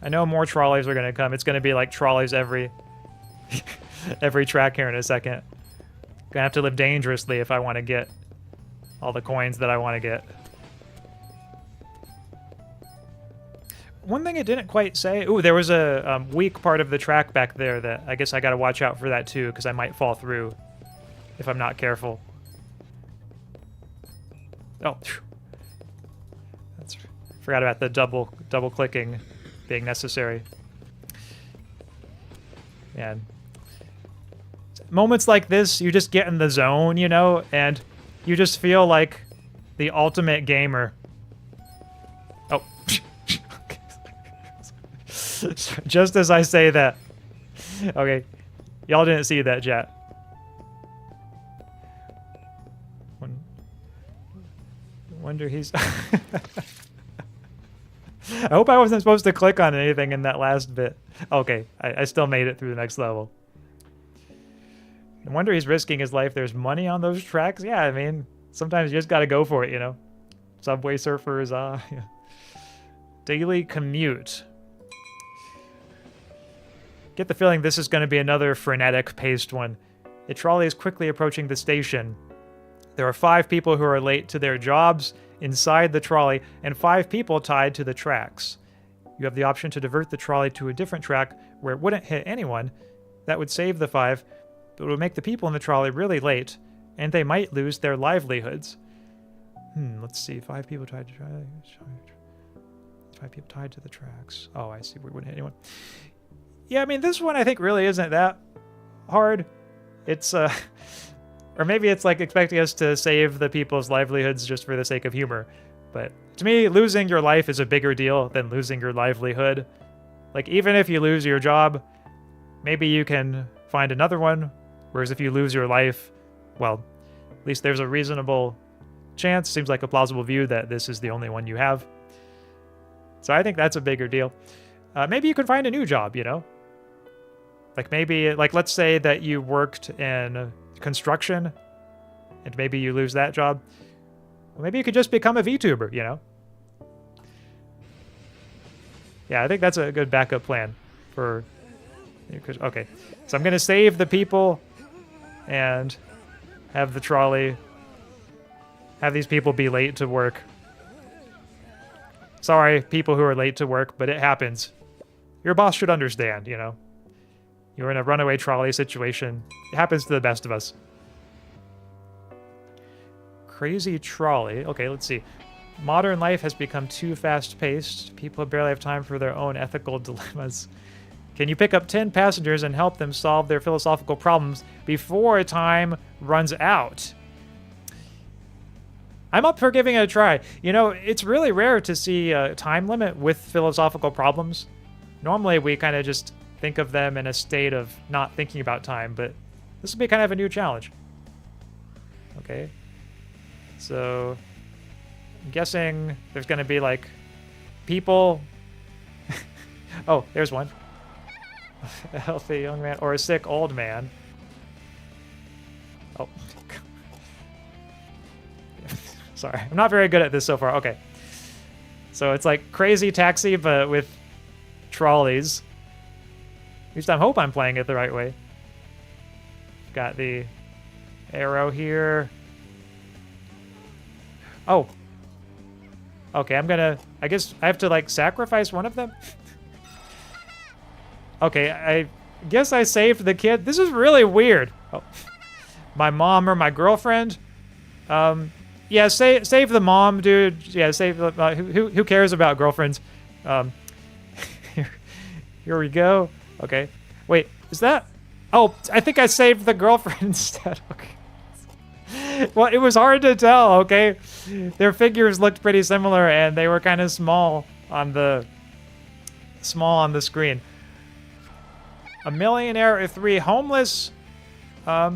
I know more trolleys are going to come. It's going to be like trolleys every every track here in a second. Gonna have to live dangerously if I want to get all the coins that I want to get. One thing it didn't quite say... Ooh, there was a weak part of the track back there that I guess I got to watch out for that too, because I might fall through if I'm not careful. Oh, forgot about the double clicking being necessary. Man. Moments like this, you just get in the zone, you know, and you just feel like the ultimate gamer. Oh. Just as I say that. Okay. Y'all didn't see that, chat. Wonder he's... I hope I wasn't supposed to click on anything in that last bit. Okay, I still made it through the next level. I wonder he's risking his life. There's money on those tracks? Yeah, I mean, sometimes you just gotta go for it, you know? Subway surfers, yeah. Daily commute. Get the feeling this is gonna be another frenetic paced one. A trolley is quickly approaching the station. There are 5 people who are late to their jobs inside the trolley, and 5 people tied to the tracks. You have the option to divert the trolley to a different track where it wouldn't hit anyone. That would save the 5, but it would make the people in the trolley really late, and they might lose their livelihoods. Let's see. 5 people tied to the tracks. 5 people tied to the tracks. Oh, I see. We wouldn't hit anyone. Yeah, I mean, this one I think really isn't that hard. It's, or maybe it's like expecting us to save the people's livelihoods just for the sake of humor. But to me, losing your life is a bigger deal than losing your livelihood. Like, even if you lose your job, maybe you can find another one. Whereas if you lose your life, well, at least there's a reasonable chance, seems like a plausible view, that this is the only one you have. So I think that's a bigger deal. Maybe you can find a new job, you know? Like maybe, like let's say that you worked in construction and maybe you lose that job. Well, maybe you could just become a VTuber, you know? Yeah, I think that's a good backup plan for... Okay, so I'm going to save the people and have the trolley, have these people be late to work. Sorry, people who are late to work, but it happens. Your boss should understand, you know? You're in a runaway trolley situation. It happens to the best of us. Crazy trolley. Okay, let's see. Modern life has become too fast-paced. People barely have time for their own ethical dilemmas. Can you pick up 10 passengers and help them solve their philosophical problems before time runs out? I'm up for giving it a try. You know, it's really rare to see a time limit with philosophical problems. Normally, we kind of just think of them in a state of not thinking about time, but this will be kind of a new challenge. Okay. So, I'm guessing there's going to be, like, people... Oh, there's one. A healthy young man or a sick old man. Oh. Sorry, I'm not very good at this so far. Okay. So it's like Crazy Taxi, but with trolleys. At least I hope I'm playing it the right way. Got the arrow here. Oh. Okay, I guess I have to, like, sacrifice one of them? Okay, I guess I saved the kid. This is really weird. Oh. My mom or my girlfriend? Yeah, save the mom, dude. Yeah, save the... who cares about girlfriends? Here we go. Okay. Wait, is that... Oh, I think I saved the girlfriend instead. Okay. Well, it was hard to tell, okay? Their figures looked pretty similar, and they were kind of small on the screen. A millionaire or 3 homeless. I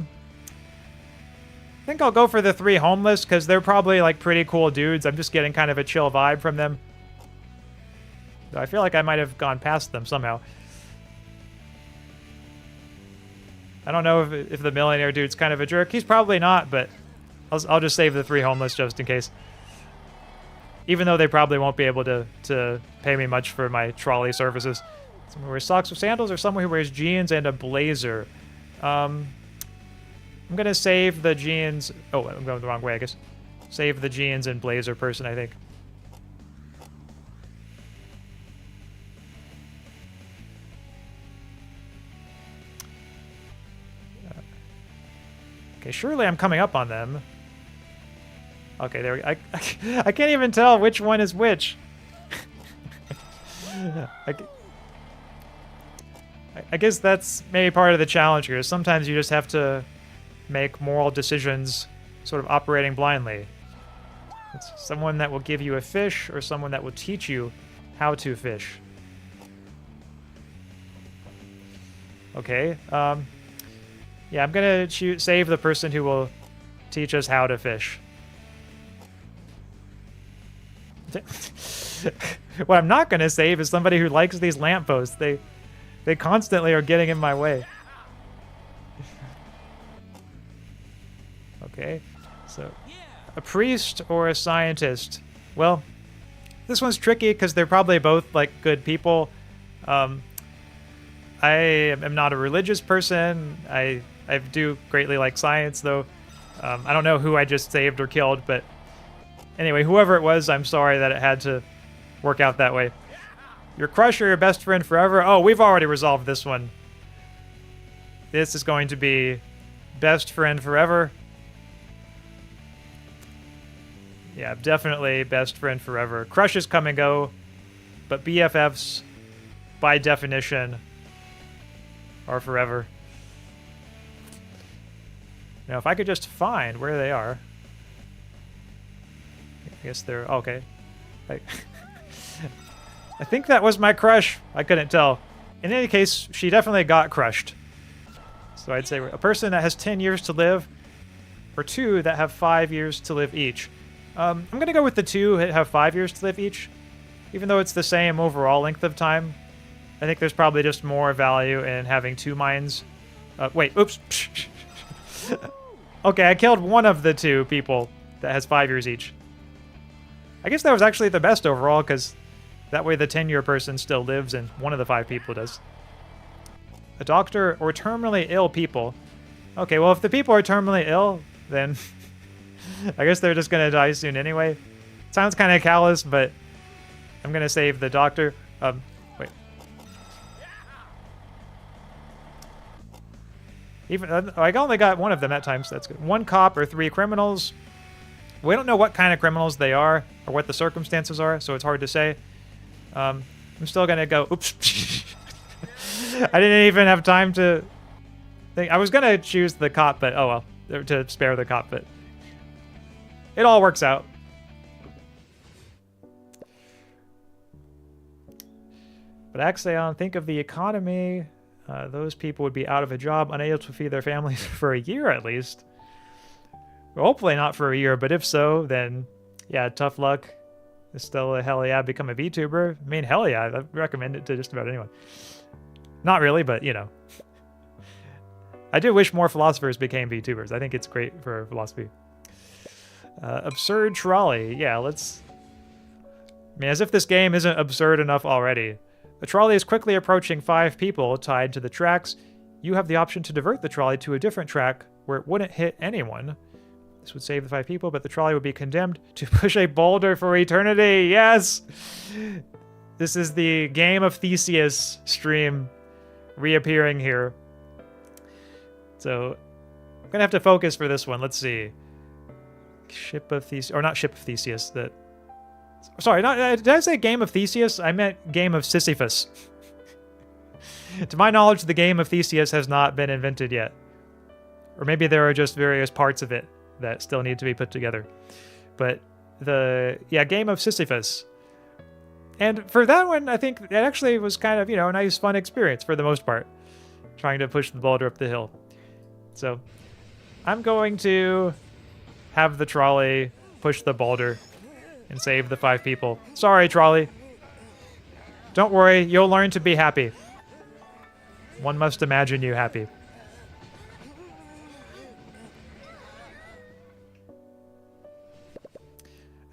think I'll go for the 3 homeless, because they're probably, like, pretty cool dudes. I'm just getting kind of a chill vibe from them. Though I feel like I might have gone past them somehow. I don't know if the millionaire dude's kind of a jerk. He's probably not, but I'll just save the 3 homeless just in case. Even though they probably won't be able to pay me much for my trolley services. Someone who wears socks or sandals, or someone who wears jeans and a blazer. I'm gonna save the jeans. Oh, I'm going the wrong way, I guess. Save the jeans and blazer person, I think. Okay, surely I'm coming up on them. Okay, there we go. I can't even tell which one is which. I guess that's maybe part of the challenge here. Sometimes you just have to make moral decisions sort of operating blindly. It's someone that will give you a fish or someone that will teach you how to fish. Okay, yeah, I'm gonna save the person who will teach us how to fish. What I'm not gonna save is somebody who likes these lampposts. They constantly are getting in my way. Okay, so a priest or a scientist. Well, this one's tricky because they're probably both like good people. I am not a religious person. I do greatly like science, though. I don't know who I just saved or killed, but anyway, whoever it was, I'm sorry that it had to work out that way. Your crush or your best friend forever? Oh, we've already resolved this one. This is going to be best friend forever. Yeah, definitely best friend forever. Crushes come and go, but BFFs, by definition, are forever. Now, if I could just find where they are. I guess they're... Okay. I think that was my crush. I couldn't tell. In any case, she definitely got crushed. So I'd say a person that has 10 years to live, or 2 that have 5 years to live each. I'm going to go with the 2 that have 5 years to live each. Even though it's the same overall length of time, I think there's probably just more value in having 2 minds. Wait, oops. Okay, I killed one of the 2 people that has 5 years each. I guess that was actually the best overall, because that way the 10-year person still lives and one of the 5 people does. A doctor or terminally ill people. Okay, well, if the people are terminally ill, then I guess they're just going to die soon anyway. Sounds kind of callous, but I'm going to save the doctor. Wait. I only got one of them that time, so that's good. 1 cop or 3 criminals. We don't know what kind of criminals they are or what the circumstances are, so it's hard to say. I'm still going to go... Oops. I didn't even have time to think. I was going to choose the cop, but oh well. To spare the cop, but it all works out. But Axaeon, think of the economy. Those people would be out of a job, unable to feed their families for a year at least. Well, hopefully not for a year, but if so, then yeah, tough luck. It's still a hell yeah, become a VTuber. I mean, hell yeah, I recommend it to just about anyone. Not really, but you know. I do wish more philosophers became VTubers. I think it's great for philosophy. Absurd trolley. Yeah, let's... I mean, as if this game isn't absurd enough already. The trolley is quickly approaching 5 people tied to the tracks. You have the option to divert the trolley to a different track where it wouldn't hit anyone. This would save the 5 people, but the trolley would be condemned to push a boulder for eternity. Yes! This is the Game of Theseus stream reappearing here. So, I'm gonna have to focus for this one. Let's see. Ship of Theseus, or not Ship of Theseus. Sorry, did I say Game of Theseus? I meant Game of Sisyphus. To my knowledge, the Game of Theseus has not been invented yet. Or maybe there are just various parts of it that still need to be put together. But Game of Sisyphus. And for that one, I think it actually was kind of, a nice, fun experience for the most part. Trying to push the boulder up the hill. So, I'm going to have the trolley push the boulder and save the 5 people. Sorry, trolley. Don't worry, you'll learn to be happy. One must imagine you happy.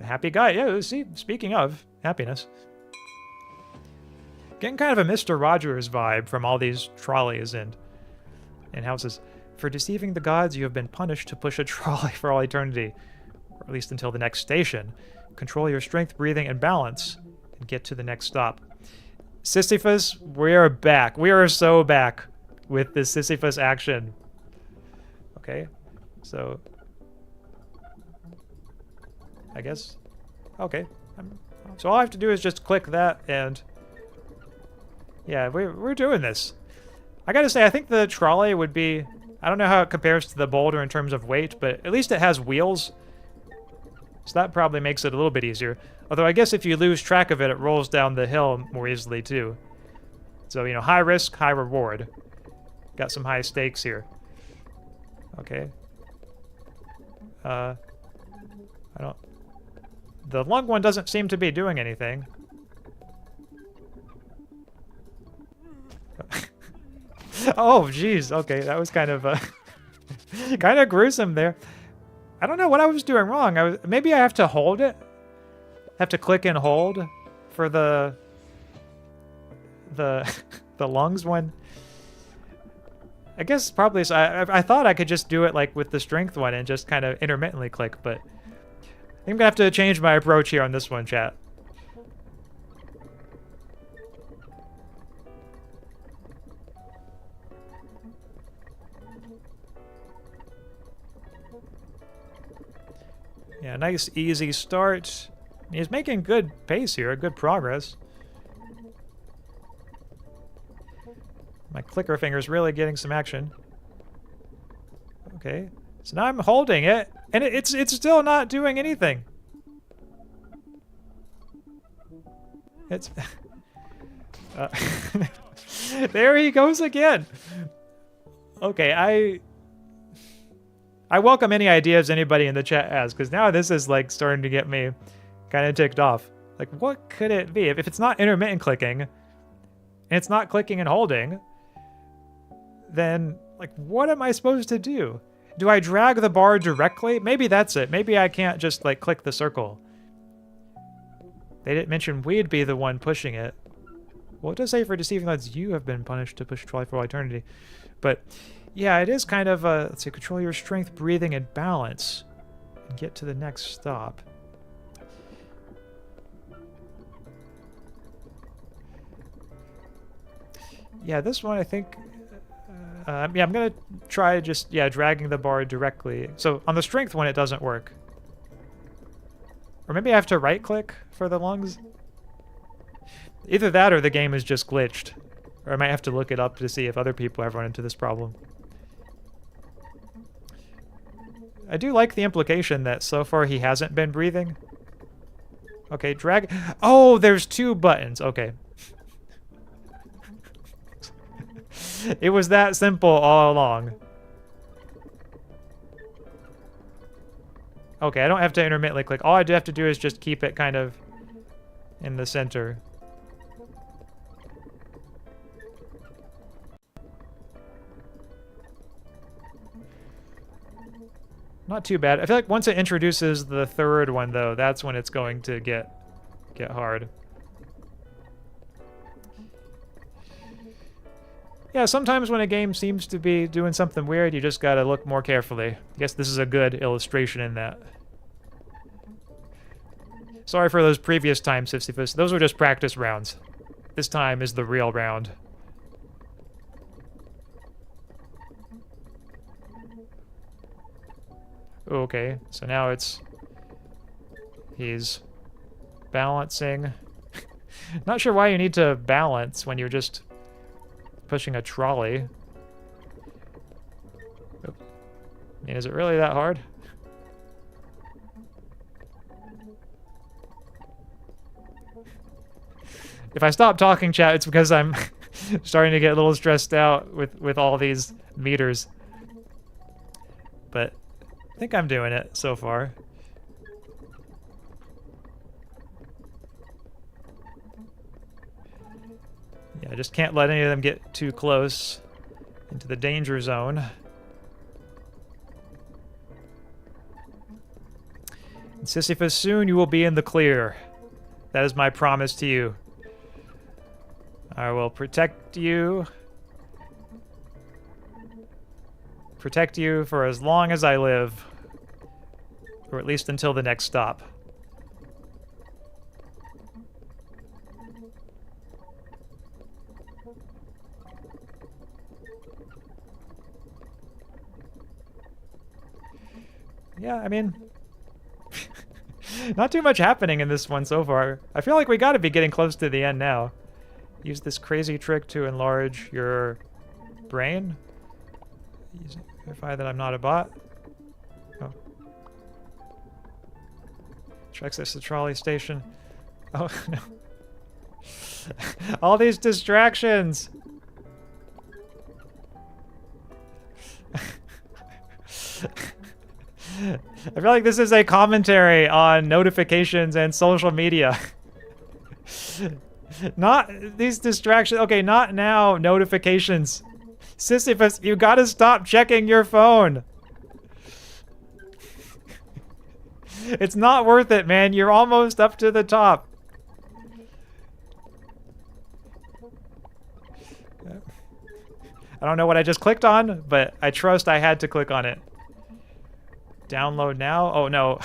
A happy guy. Yeah, see, speaking of happiness. Getting kind of a Mr. Rogers vibe from all these trolleys and houses. For deceiving the gods, you have been punished to push a trolley for all eternity. Or at least until the next station. Control your strength, breathing, and balance. And get to the next stop. Sisyphus, we are back. We are so back with this Sisyphus action. Okay, so... I guess... Okay. So all I have to do is just click that and... Yeah, we're doing this. I gotta say, I think the trolley would be... I don't know how it compares to the boulder in terms of weight, but at least it has wheels. So that probably makes it a little bit easier. Although I guess if you lose track of it, it rolls down the hill more easily too. So, high risk, high reward. Got some high stakes here. Okay. I don't... The lung one doesn't seem to be doing anything. Oh, jeez. Okay, that was kind of kind of gruesome there. I don't know what I was doing wrong. Maybe I have to hold it. Have to click and hold for the lungs one. I guess probably. So I thought I could just do it like with the strength one and just kind of intermittently click, but I think I'm gonna have to change my approach here on this one, chat. Yeah, nice easy start. He's making good pace here, good progress. My clicker finger's really getting some action. Okay, so now I'm holding it, and it's still not doing anything. It's... there he goes again. Okay, I welcome any ideas anybody in the chat has, because now this is like starting to get me kind of ticked off. Like, what could it be? If it's not intermittent clicking, and it's not clicking and holding, then, like, what am I supposed to do? Do I drag the bar directly? Maybe that's it. Maybe I can't just, like, click the circle. They didn't mention we'd be the one pushing it. Well, it does say for deceiving gods, you have been punished to push a trolley for all eternity. But... yeah, it is kind of a, let's see, control your strength, breathing, and balance. And get to the next stop. Yeah, this one I think, yeah, I'm gonna try just, dragging the bar directly. So on the strength one, it doesn't work. Or maybe I have to right-click for the lungs? Either that or the game is just glitched. Or I might have to look it up to see if other people have run into this problem. I do like the implication that so far he hasn't been breathing. Okay, drag... oh, there's 2 buttons. Okay. It was that simple all along. Okay, I don't have to intermittently click. All I do have to do is just keep it kind of in the center. Not too bad. I feel like once it introduces the third one, though, that's when it's going to get hard. Yeah, sometimes when a game seems to be doing something weird, you just gotta look more carefully. I guess this is a good illustration in that. Sorry for those previous times, Sisyphus. Those were just practice rounds. This time is the real round. Okay, so now he's balancing. Not sure why you need to balance when you're just pushing a trolley. Oh. I mean, is it really that hard? If I stop talking, chat, it's because I'm starting to get a little stressed out with all these meters. But I think I'm doing it so far. Yeah, I just can't let any of them get too close into the danger zone. And Sisyphus, soon you will be in the clear. That is my promise to you. I will protect you. Protect you for as long as I live. Or at least until the next stop. Yeah, I mean, not too much happening in this one so far. I feel like we gotta be getting close to the end now. Use this crazy trick to enlarge your brain. Verify that I'm not a bot. Oh. Checks this the trolley station. Oh, no. All these distractions! I feel like this is a commentary on notifications and social media. Not these distractions. Okay, not now, notifications. Sisyphus, you gotta stop checking your phone. It's not worth it, man. You're almost up to the top. I don't know what I just clicked on, but I trust I had to click on it. Download now? Oh no.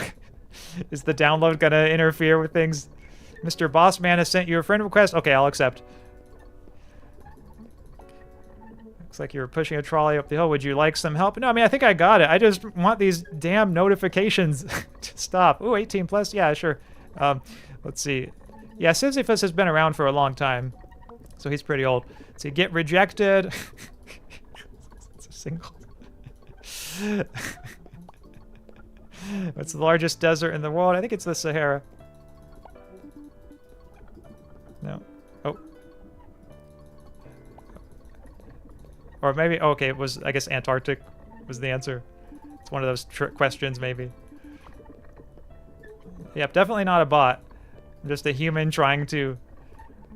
Is the download gonna interfere with things? Mr. Bossman has sent you a friend request. Okay, I'll accept. Looks like you were pushing a trolley up the hill. Would you like some help? No, I mean, I think I got it. I just want these damn notifications to stop. Ooh, 18 plus? Yeah, sure. Let's see. Yeah, Sisyphus has been around for a long time, so he's pretty old. Let's see, get rejected. It's a single. What's the largest desert in the world? I think it's the Sahara. No. Oh. Or maybe, oh, okay, it was, I guess Antarctic was the answer. It's one of those trick questions, maybe. Yep, definitely not a bot. I'm just a human trying to...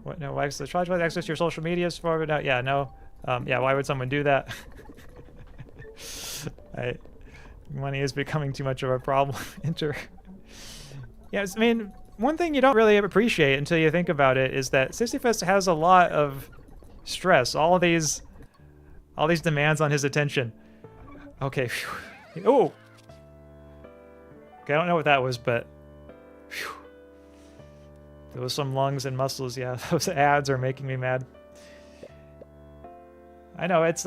What, no, why try to access your social medias for... No, yeah, no. Yeah, why would someone do that? Money is becoming too much of a problem. Enter. Yes, I mean, one thing you don't really appreciate until you think about it is that Sisyphus has a lot of stress. All these demands on his attention. Okay. Oh. Okay, I don't know what that was, but whew. There was some lungs and muscles. Yeah, those ads are making me mad. I know, it's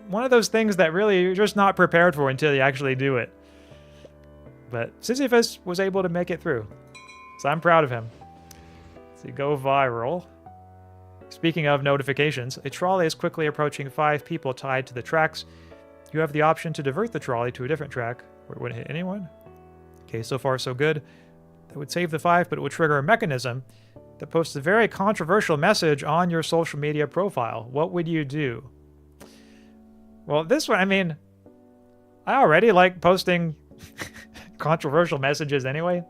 one of those things that really you're just not prepared for until you actually do it. But Sisyphus was able to make it through. So I'm proud of him. So you go viral. Speaking of notifications, a trolley is quickly approaching 5 people tied to the tracks. You have the option to divert the trolley to a different track where it wouldn't hit anyone. Okay, so far so good. That would save the 5, but it would trigger a mechanism that posts a very controversial message on your social media profile. What would you do? Well, this one, I mean, I already like posting controversial messages anyway.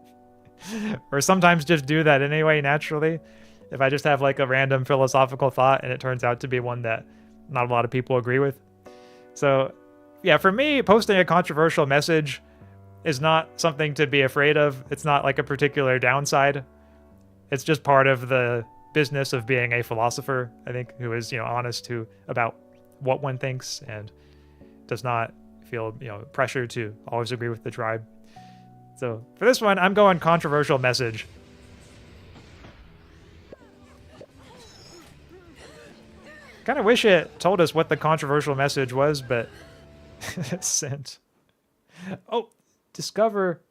Or sometimes just do that anyway, naturally. If I just have like a random philosophical thought and it turns out to be one that not a lot of people agree with. So, yeah, for me, posting a controversial message is not something to be afraid of. It's not like a particular downside. It's just part of the business of being a philosopher, I think, who is, honest about what one thinks and does not feel, pressure to always agree with the tribe. So for this one, I'm going controversial message. Kind of wish it told us what the controversial message was, but sent. Oh, discover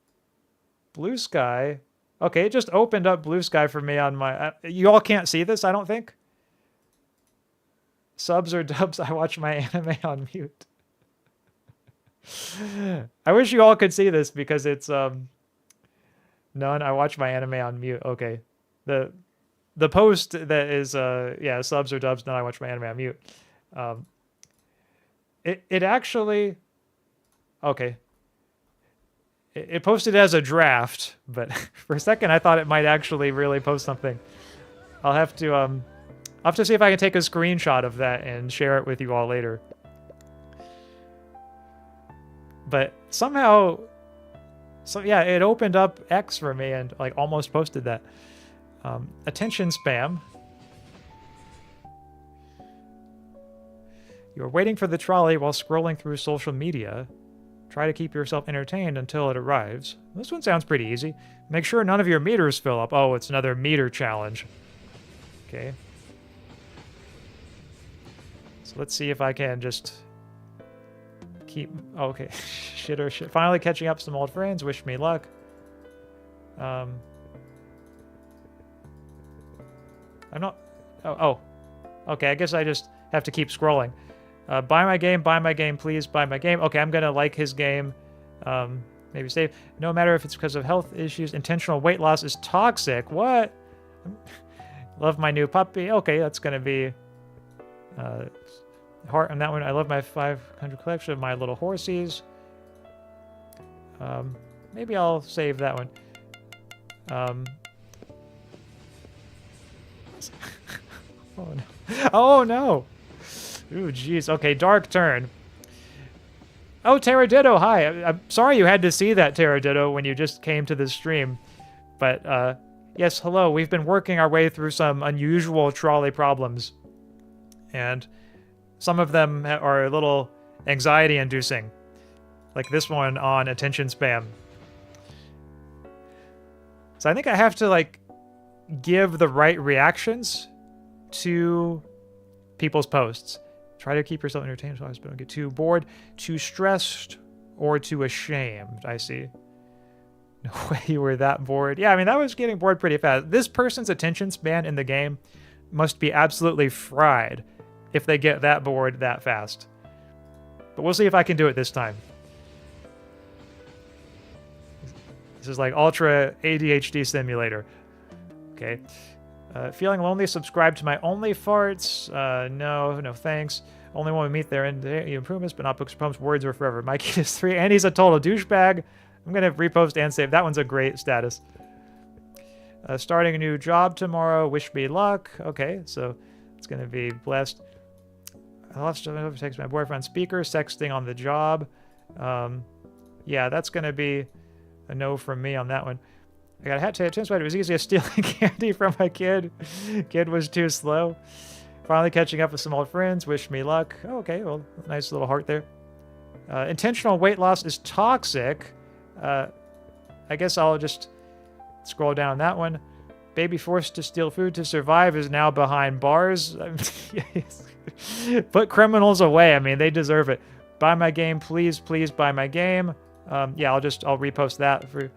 blue sky. Okay, it just opened up blue sky for me on my... you all can't see this, I don't think? Subs or dubs, I watch my anime on mute. I wish you all could see this because it's... none, I watch my anime on mute. Okay. The post that is, yeah, subs or dubs, none, I watch my anime on mute. It actually... Okay. It posted as a draft, but for a second I thought it might actually really post something. I'll have to see if I can take a screenshot of that and share it with you all later. But somehow, yeah, it opened up X for me and like almost posted that. Attention spam. You're waiting for the trolley while scrolling through social media. Try to keep yourself entertained until it arrives. This one sounds pretty easy. Make sure none of your meters fill up. Oh, it's another meter challenge. Okay. So let's see if I can just keep... Oh, okay. Shit or shit. Finally catching up some old friends. Wish me luck. I'm not... Oh. Okay, I guess I just have to keep scrolling. Buy my game, please, buy my game. Okay, I'm gonna like his game. Maybe save. No matter if it's because of health issues, intentional weight loss is toxic. What? Love my new puppy. Okay, that's gonna be heart on that one. I love my 500 collection of my little horsies. Maybe I'll save that one. Oh no. Oh no. Ooh, jeez. Okay, dark turn. Oh, Pteroditto, hi. I'm sorry you had to see that, Pteroditto, when you just came to the stream. But, yes, hello. We've been working our way through some unusual trolley problems. And some of them are a little anxiety-inducing. Like this one on attention spam. So I think I have to, like, give the right reactions to people's posts. Try to keep yourself entertained so but don't get too bored, too stressed, or too ashamed. I see. No way you were that bored. Yeah, I mean, that was getting bored pretty fast. This person's attention span in the game must be absolutely fried if they get that bored that fast. But we'll see if I can do it this time. This is like Ultra ADHD Simulator. Okay. Feeling lonely, subscribe to my Only Farts. No thanks. Only one we meet there and improvements, but not books or poems, words or forever. My kid is 3 and he's a total douchebag. I'm going to repost and save. That one's a great status. Starting a new job tomorrow. Wish me luck. Okay, so it's going to be blessed. I lost text my boyfriend speaker, sexting on the job. Yeah, that's going to be a no from me on that one. I got a hat to attention, but it was easy as stealing candy from my kid. Kid was too slow. Finally catching up with some old friends. Wish me luck. Oh, okay, well, nice little heart there. Intentional weight loss is toxic. I guess I'll just scroll down that one. Baby forced to steal food to survive is now behind bars. Put criminals away. I mean, they deserve it. Buy my game, please, please buy my game. Yeah, I'll repost that for...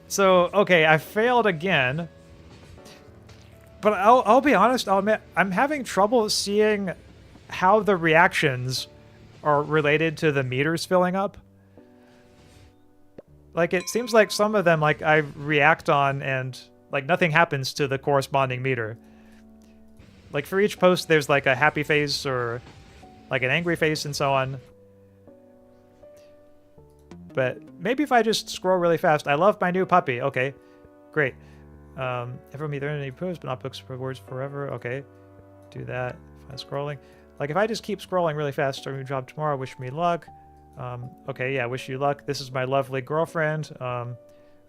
So, okay, I failed again. But I'll be honest, I'll admit, I'm having trouble seeing how the reactions are related to the meters filling up. Like, it seems like some of them, like, I react on and, like, nothing happens to the corresponding meter. Like, for each post, there's, like, a happy face or, like, an angry face and so on. But maybe if I just scroll really fast. I love my new puppy. Okay, great. Everyone be there any posts, but not books for words forever. Okay, do that. Fine scrolling. Like if I just keep scrolling really fast, starting a new job tomorrow. Wish me luck. Okay, yeah, wish you luck. This is my lovely girlfriend.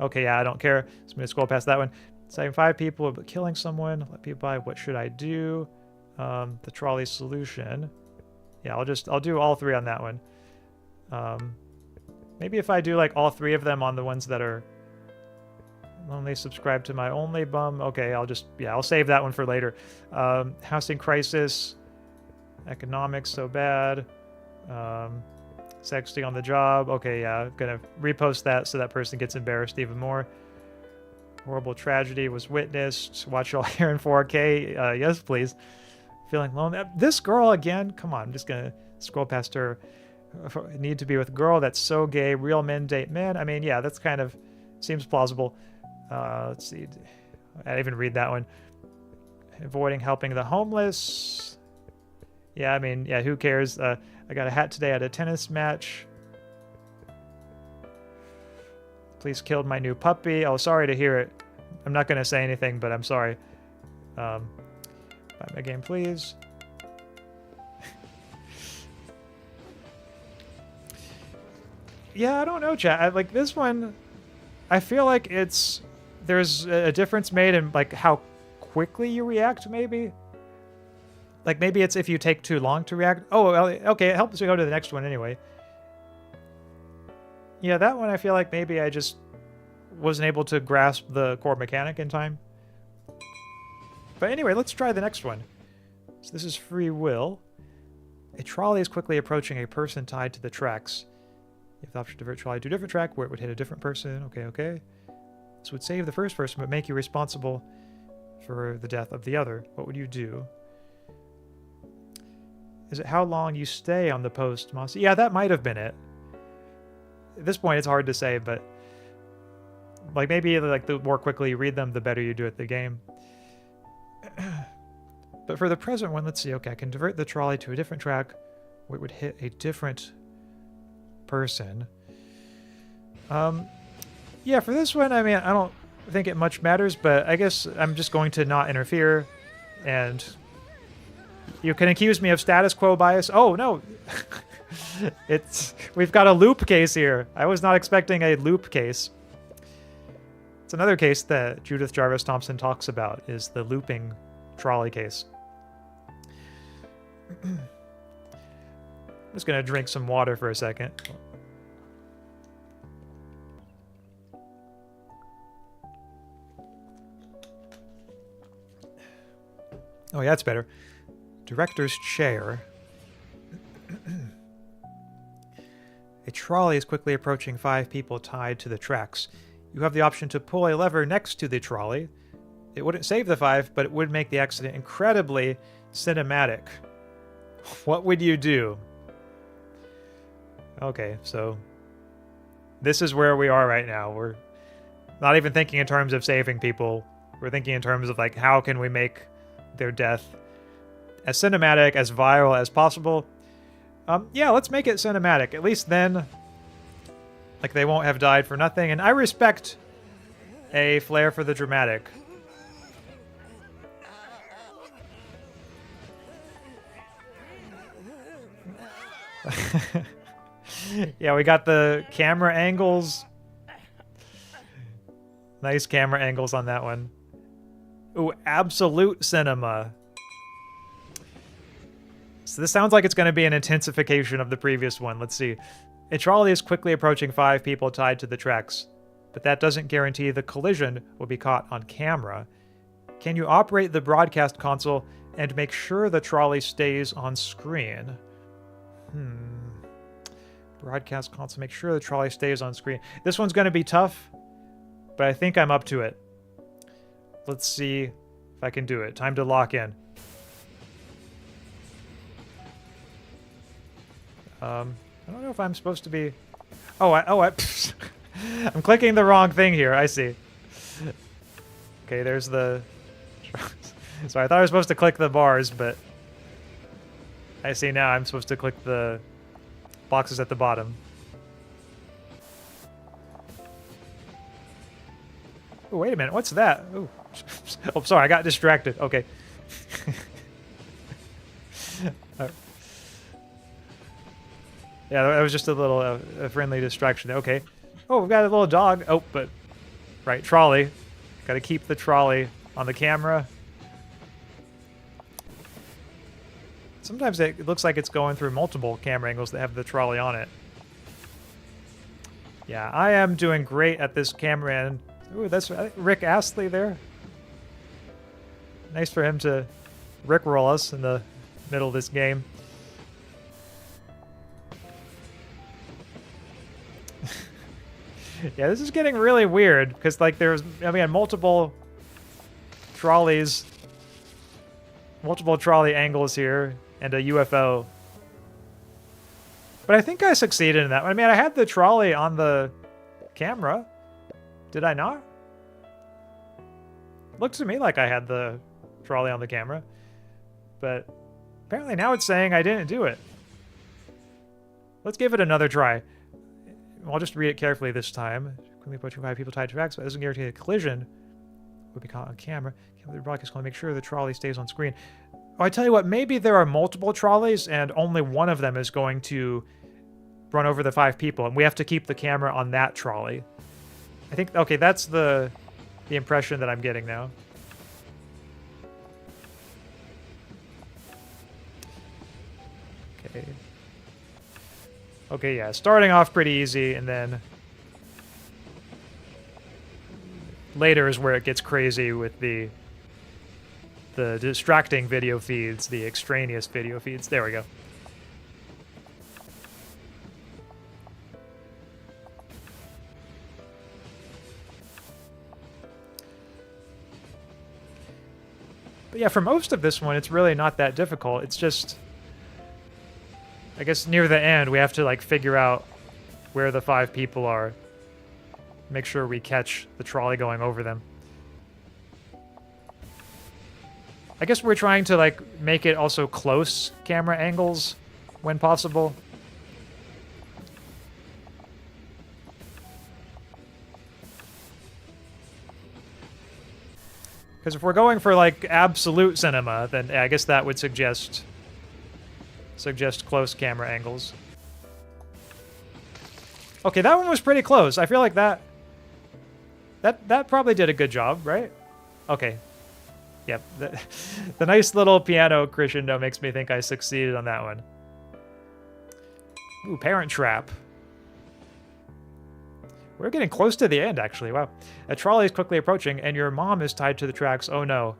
Okay, yeah, I don't care. So I'm going to scroll past that one. Saving 5 people, but killing someone. Let people buy. What should I do? The Trolley Solution. Yeah, I'll do all 3 on that one. Maybe if I do like all 3 of them on the ones that are only subscribe to my only bum. Okay, I'll save that one for later. Housing crisis. Economics so bad. Sexting on the job. Okay, yeah, I'm gonna repost that so that person gets embarrassed even more. Horrible tragedy was witnessed. Watch all here in 4K. Yes, please. Feeling lonely. This girl again. Come on, I'm just gonna scroll past her. Need to be with girl that's so gay. Real men date men. I mean, yeah, that's kind of seems plausible. Let's see. I didn't even read that one. Avoiding helping the homeless. Yeah, I mean, yeah, who cares? I got a hat today at a tennis match. Police killed my new puppy. Oh, sorry to hear it. I'm not going to say anything, but I'm sorry. Buy my game, please. Yeah, I don't know, chat. Like this one, I feel like there's a difference made in like how quickly you react, maybe. Like maybe it's if you take too long to react. Oh, okay, it helps me go to the next one anyway. Yeah, that one I feel like maybe I just wasn't able to grasp the core mechanic in time. But anyway, let's try the next one. So this is free will. A trolley is quickly approaching a person tied to the tracks. You have the option to divert trolley to a different track where it would hit a different person. Okay, okay. This would save the first person but make you responsible for the death of the other. What would you do? Is it how long you stay on the post, Mossy? Yeah, that might have been it. At this point, it's hard to say, but like maybe like the more quickly you read them, the better you do at the game. But for the present one, let's see. Okay, I can divert the trolley to a different track where it would hit a different person. Yeah, for this one, I mean, I don't think it much matters, but I guess I'm just going to not interfere, and you can accuse me of status quo bias. Oh, no. We've got a loop case here. I was not expecting a loop case. It's another case that Judith Jarvis Thompson talks about, is the looping trolley case. I'm just going to drink some water for a second. Oh, yeah, that's better. Director's chair. A trolley is quickly approaching 5 people tied to the tracks. You have the option to pull a lever next to the trolley. It wouldn't save the 5, but it would make the accident incredibly cinematic. What would you do? Okay, so this is where we are right now. We're not even thinking in terms of saving people. We're thinking in terms of like, how can we make their death as cinematic, as viral as possible? Yeah, let's make it cinematic. At least then, like, they won't have died for nothing. And I respect a flair for the dramatic. Yeah, we got the camera angles. Nice camera angles on that one. Ooh, absolute cinema. So this sounds like it's going to be an intensification of the previous one. Let's see. A trolley is quickly approaching 5 people tied to the tracks, but that doesn't guarantee the collision will be caught on camera. Can you operate the broadcast console and make sure the trolley stays on screen? Broadcast console, make sure the trolley stays on screen. This one's going to be tough, but I think I'm up to it. Let's see if I can do it. Time to lock in. I don't know if I'm supposed to be... I'm clicking the wrong thing here. I see. Okay, there's the... So I thought I was supposed to click the bars, but... I see now I'm supposed to click the boxes at the bottom. Oh, wait a minute. What's that? Ooh. Oh, sorry. I got distracted. Okay. Yeah, that was just a little a friendly distraction. Okay. Oh, we've got a little dog. Oh, but Right, trolley. Got to keep the trolley on the camera. Sometimes it looks like it's going through multiple camera angles that have the trolley on it. Yeah, I am doing great at this camera, and ooh, that's Rick Astley there. Nice for him to rickroll us in the middle of this game. Yeah, this is getting really weird because like there's, I mean, multiple trolleys, multiple trolley angles here, and a UFO. But I think I succeeded in that. I mean, I had the trolley on the camera. Did I not? Looked to me like I had the trolley on the camera. But apparently now it's saying I didn't do it. Let's give it another try. I'll just read it carefully this time. Quickly approaching 5 people tied to tracks, but it doesn't guarantee a collision would be caught on camera. The broadcast going to make sure the trolley stays on screen. Oh, I tell you what, maybe there are multiple trolleys and only one of them is going to run over the 5 people, and we have to keep the camera on that trolley. I think, okay, that's the impression that I'm getting now. Okay. Okay, yeah, starting off pretty easy, and then later is where it gets crazy with the distracting video feeds, the extraneous video feeds. There we go. But yeah, for most of this one, it's really not that difficult. It's just, I guess near the end, we have to like figure out where the 5 people are. Make sure we catch the trolley going over them. I guess we're trying to like make it also close camera angles when possible. Because if we're going for like absolute cinema, then I guess that would suggest close camera angles. Okay, that one was pretty close. I feel like that probably did a good job, right? Okay. Yep. The nice little piano crescendo makes me think I succeeded on that one. Ooh, Parent Trap. We're getting close to the end, actually. Wow. A trolley is quickly approaching, and your mom is tied to the tracks. Oh no.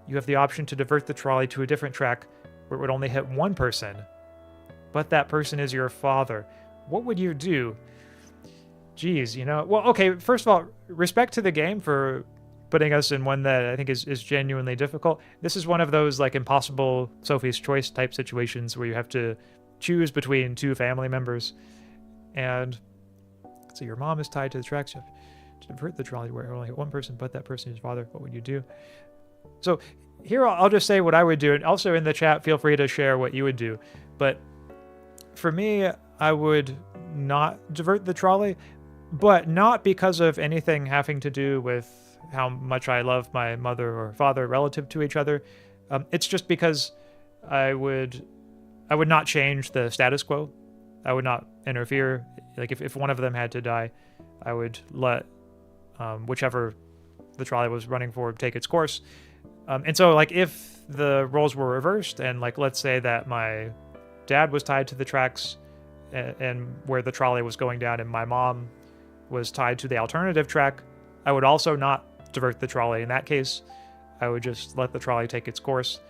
You have the option to divert the trolley to a different track where it would only hit one person. But that person is your father. What would you do? Geez, you know. Well, okay, first of all, respect to the game for putting us in one that I think is genuinely difficult. This is one of those, like, impossible Sophie's Choice type situations where you have to choose between 2 family members. And so your mom is tied to the tracks. You have to divert the trolley where it only hit one person, but that person is your father. What would you do? So here I'll just say what I would do. And also in the chat, feel free to share what you would do. But for me, I would not divert the trolley, but not because of anything having to do with how much I love my mother or father relative to each other. It's just because I would not change the status quo. I would not interfere. Like if one of them had to die, I would let whichever the trolley was running for take its course. And so like if the roles were reversed and like let's say that my dad was tied to the tracks and where the trolley was going down and my mom was tied to the alternative track, I would also not divert the trolley. In that case, I would just let the trolley take its course.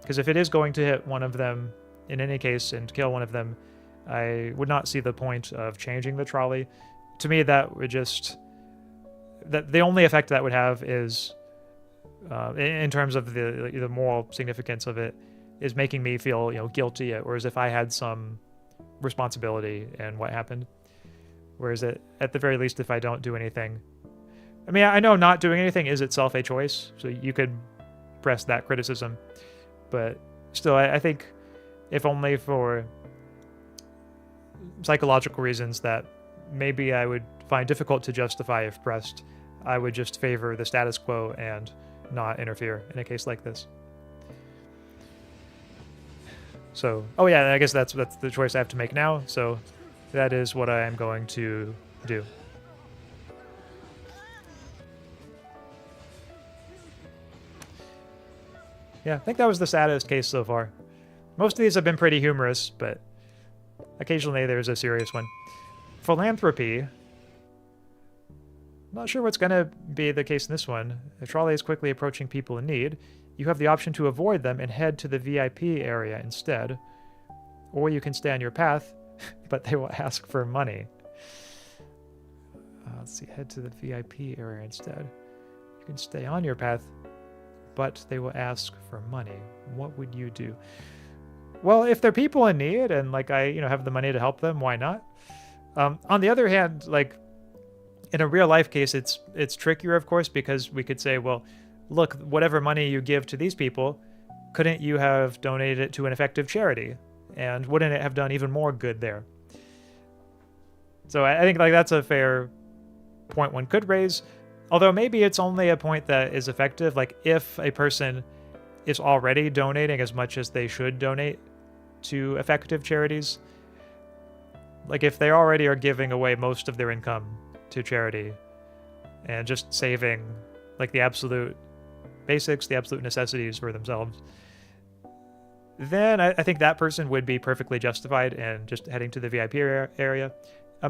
Because if it is going to hit one of them in any case and kill one of them, I would not see the point of changing the trolley. To me, that would just... the only effect that would have is, in terms of the moral significance of it, is making me feel, guilty, or as if I had some responsibility in what happened. Whereas at the very least, if I don't do anything... I mean, I know not doing anything is itself a choice, so you could press that criticism. But still, I think if only for psychological reasons that maybe I would find difficult to justify if pressed, I would just favor the status quo and not interfere in a case like this. So, oh yeah, I guess that's the choice I have to make now, so that is what I am going to do. Yeah, I think that was the saddest case so far. Most of these have been pretty humorous, but occasionally there's a serious one. Philanthropy. Not sure what's going to be the case in this one. The trolley is quickly approaching people in need. You have the option to avoid them and head to the VIP area instead. Or you can stay on your path, but they will ask for money. Let's see, head to the VIP area instead. You can stay on your path, but they will ask for money. What would you do? Well, if they're people in need and like I, have the money to help them, why not? On the other hand, like in a real life case, it's trickier, of course, because we could say, well, look, whatever money you give to these people, couldn't you have donated it to an effective charity? And wouldn't it have done even more good there? So I think like that's a fair point one could raise. Although maybe it's only a point that is effective. Like if a person is already donating as much as they should donate to effective charities, like if they already are giving away most of their income to charity and just saving like the absolute basics, the absolute necessities for themselves, then I think that person would be perfectly justified in just heading to the VIP area.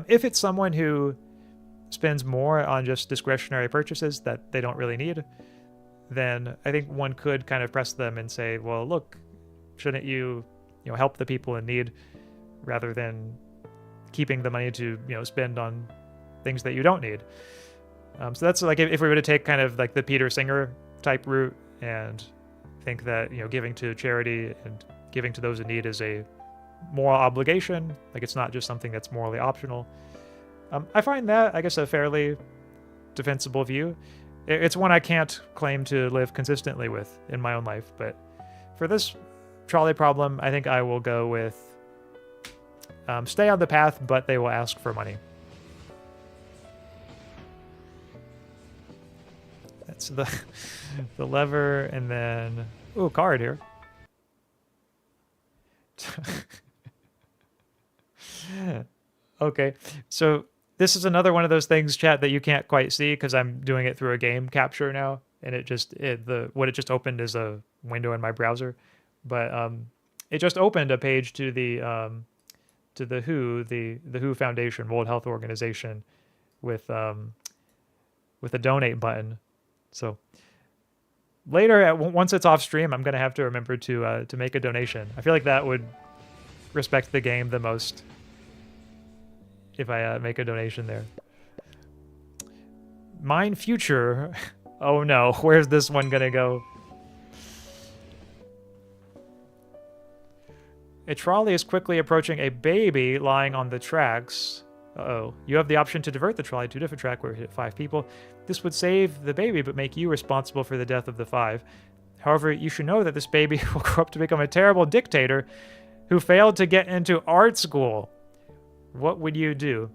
If it's someone who spends more on just discretionary purchases that they don't really need, then I think one could kind of press them and say, well, look, shouldn't you, help the people in need rather than keeping the money to, spend on things that you don't need. So that's like if we were to take kind of like the Peter Singer type route and think that, giving to charity and giving to those in need is a moral obligation, like it's not just something that's morally optional. I find that, I guess, a fairly defensible view. It's one I can't claim to live consistently with in my own life, but for this trolley problem, I think I will go with stay on the path, but they will ask for money. That's the lever, and then ooh, card here. Okay, so this is another one of those things, chat, that you can't quite see because I'm doing it through a game capture now, and what it just opened is a window in my browser, but it just opened a page to the WHO Foundation, World Health Organization, with a donate button. So later, once it's off stream, I'm gonna have to remember to make a donation. I feel like that would respect the game the most if I make a donation there. Mine future. Oh no, where's this one gonna go? A trolley is quickly approaching a baby lying on the tracks. Uh-oh. You have the option to divert the trolley to a different track where it hit 5 people. This would save the baby, but make you responsible for the death of the 5. However, you should know that this baby will grow up to become a terrible dictator who failed to get into art school. What would you do?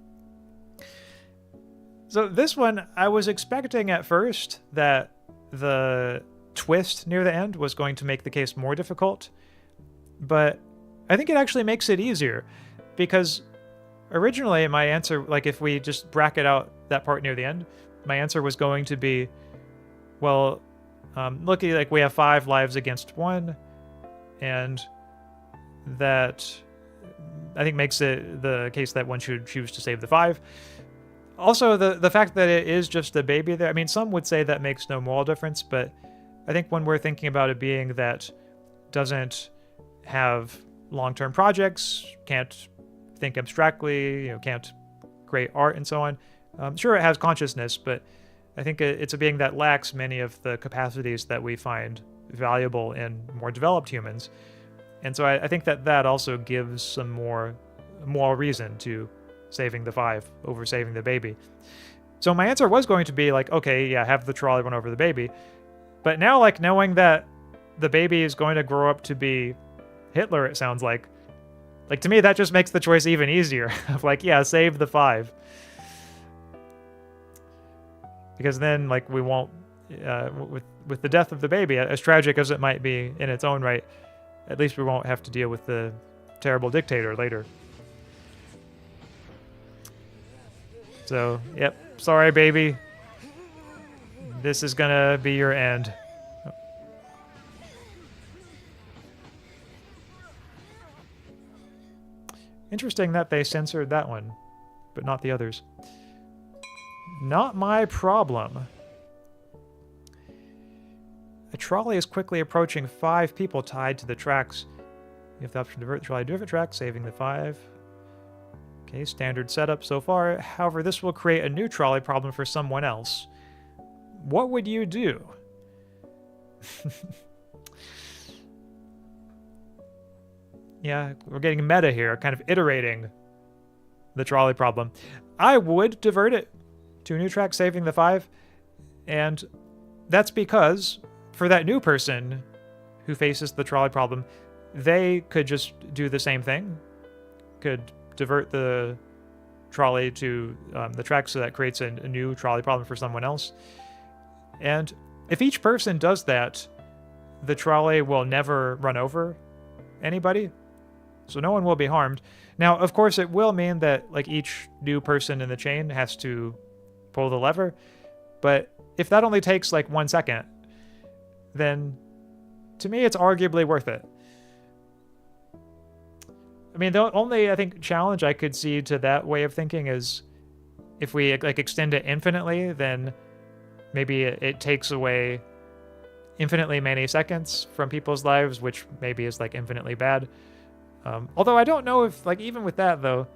So this one, I was expecting at first that the twist near the end was going to make the case more difficult, but I think it actually makes it easier, because originally my answer, like if we just bracket out that part near the end, my answer was going to be, well, looking like we have 5 lives against 1, and that I think makes it the case that one should choose to save the 5. Also, the fact that it is just a baby there, I mean, some would say that makes no moral difference, but I think when we're thinking about a being that doesn't have long-term projects, can't think abstractly, can't create art and so on. Sure, it has consciousness, but I think it's a being that lacks many of the capacities that we find valuable in more developed humans. And so I think that also gives some more moral reason to saving the 5 over saving the baby. So my answer was going to be like, okay, yeah, have the trolley run over the baby. But now, like, knowing that the baby is going to grow up to be Hitler, it sounds like to me, that just makes the choice even easier. Of like, yeah, save the 5. Because then, like, we won't, with the death of the baby, as tragic as it might be in its own right, at least we won't have to deal with the terrible dictator later. So, yep, sorry, baby. This is gonna be your end. Interesting that they censored that one, but not the others. Not my problem. A trolley is quickly approaching 5 people tied to the tracks. You have the option to divert the trolley to different tracks, saving the 5. Okay, standard setup so far. However, this will create a new trolley problem for someone else. What would you do? Yeah, we're getting meta here, kind of iterating the trolley problem. I would divert it to a new track, saving the 5. And that's because for that new person who faces the trolley problem, they could just do the same thing. Could divert the trolley to the track so that creates a new trolley problem for someone else. And if each person does that, the trolley will never run over anybody, so no one will be harmed. Now, of course, it will mean that like each new person in the chain has to pull the lever, but if that only takes like 1 second, then to me it's arguably worth it. I mean, the only, I think, challenge I could see to that way of thinking is if we like extend it infinitely, then maybe it takes away infinitely many seconds from people's lives, which maybe is like infinitely bad. Although I don't know if, like, even with that though,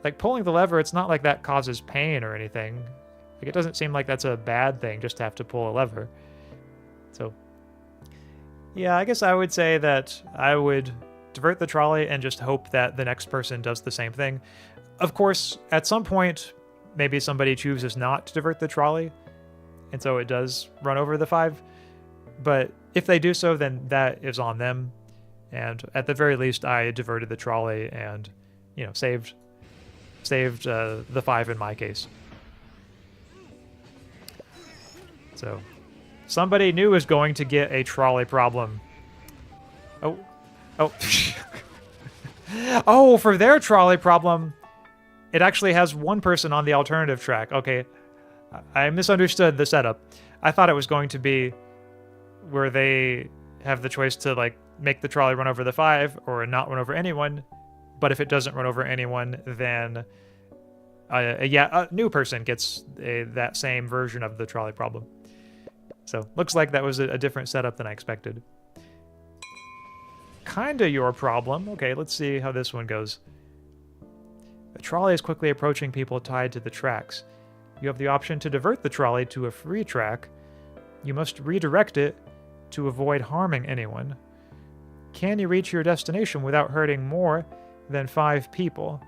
like pulling the lever, it's not like that causes pain or anything. Like, it doesn't seem like that's a bad thing just to have to pull a lever. So yeah, I guess I would say that I would divert the trolley and just hope that the next person does the same thing. Of course, at some point, maybe somebody chooses not to divert the trolley, and so it does run over the 5. But if they do so, then that is on them. And at the very least, I diverted the trolley and, you know, saved the 5 in my case. So somebody new is going to get a trolley problem. Oh. Oh, for their trolley problem, it actually has 1 person on the alternative track. Okay, I misunderstood the setup. I thought it was going to be where they have the choice to like make the trolley run over the 5 or not run over anyone. But if it doesn't run over anyone, then a new person gets that same version of the trolley problem. So looks like that was a different setup than I expected. Kinda your problem. Okay, let's see how this one goes. A trolley is quickly approaching people tied to the tracks. You have the option to divert the trolley to a free track. You must redirect it to avoid harming anyone. Can you reach your destination without hurting more than 5 people?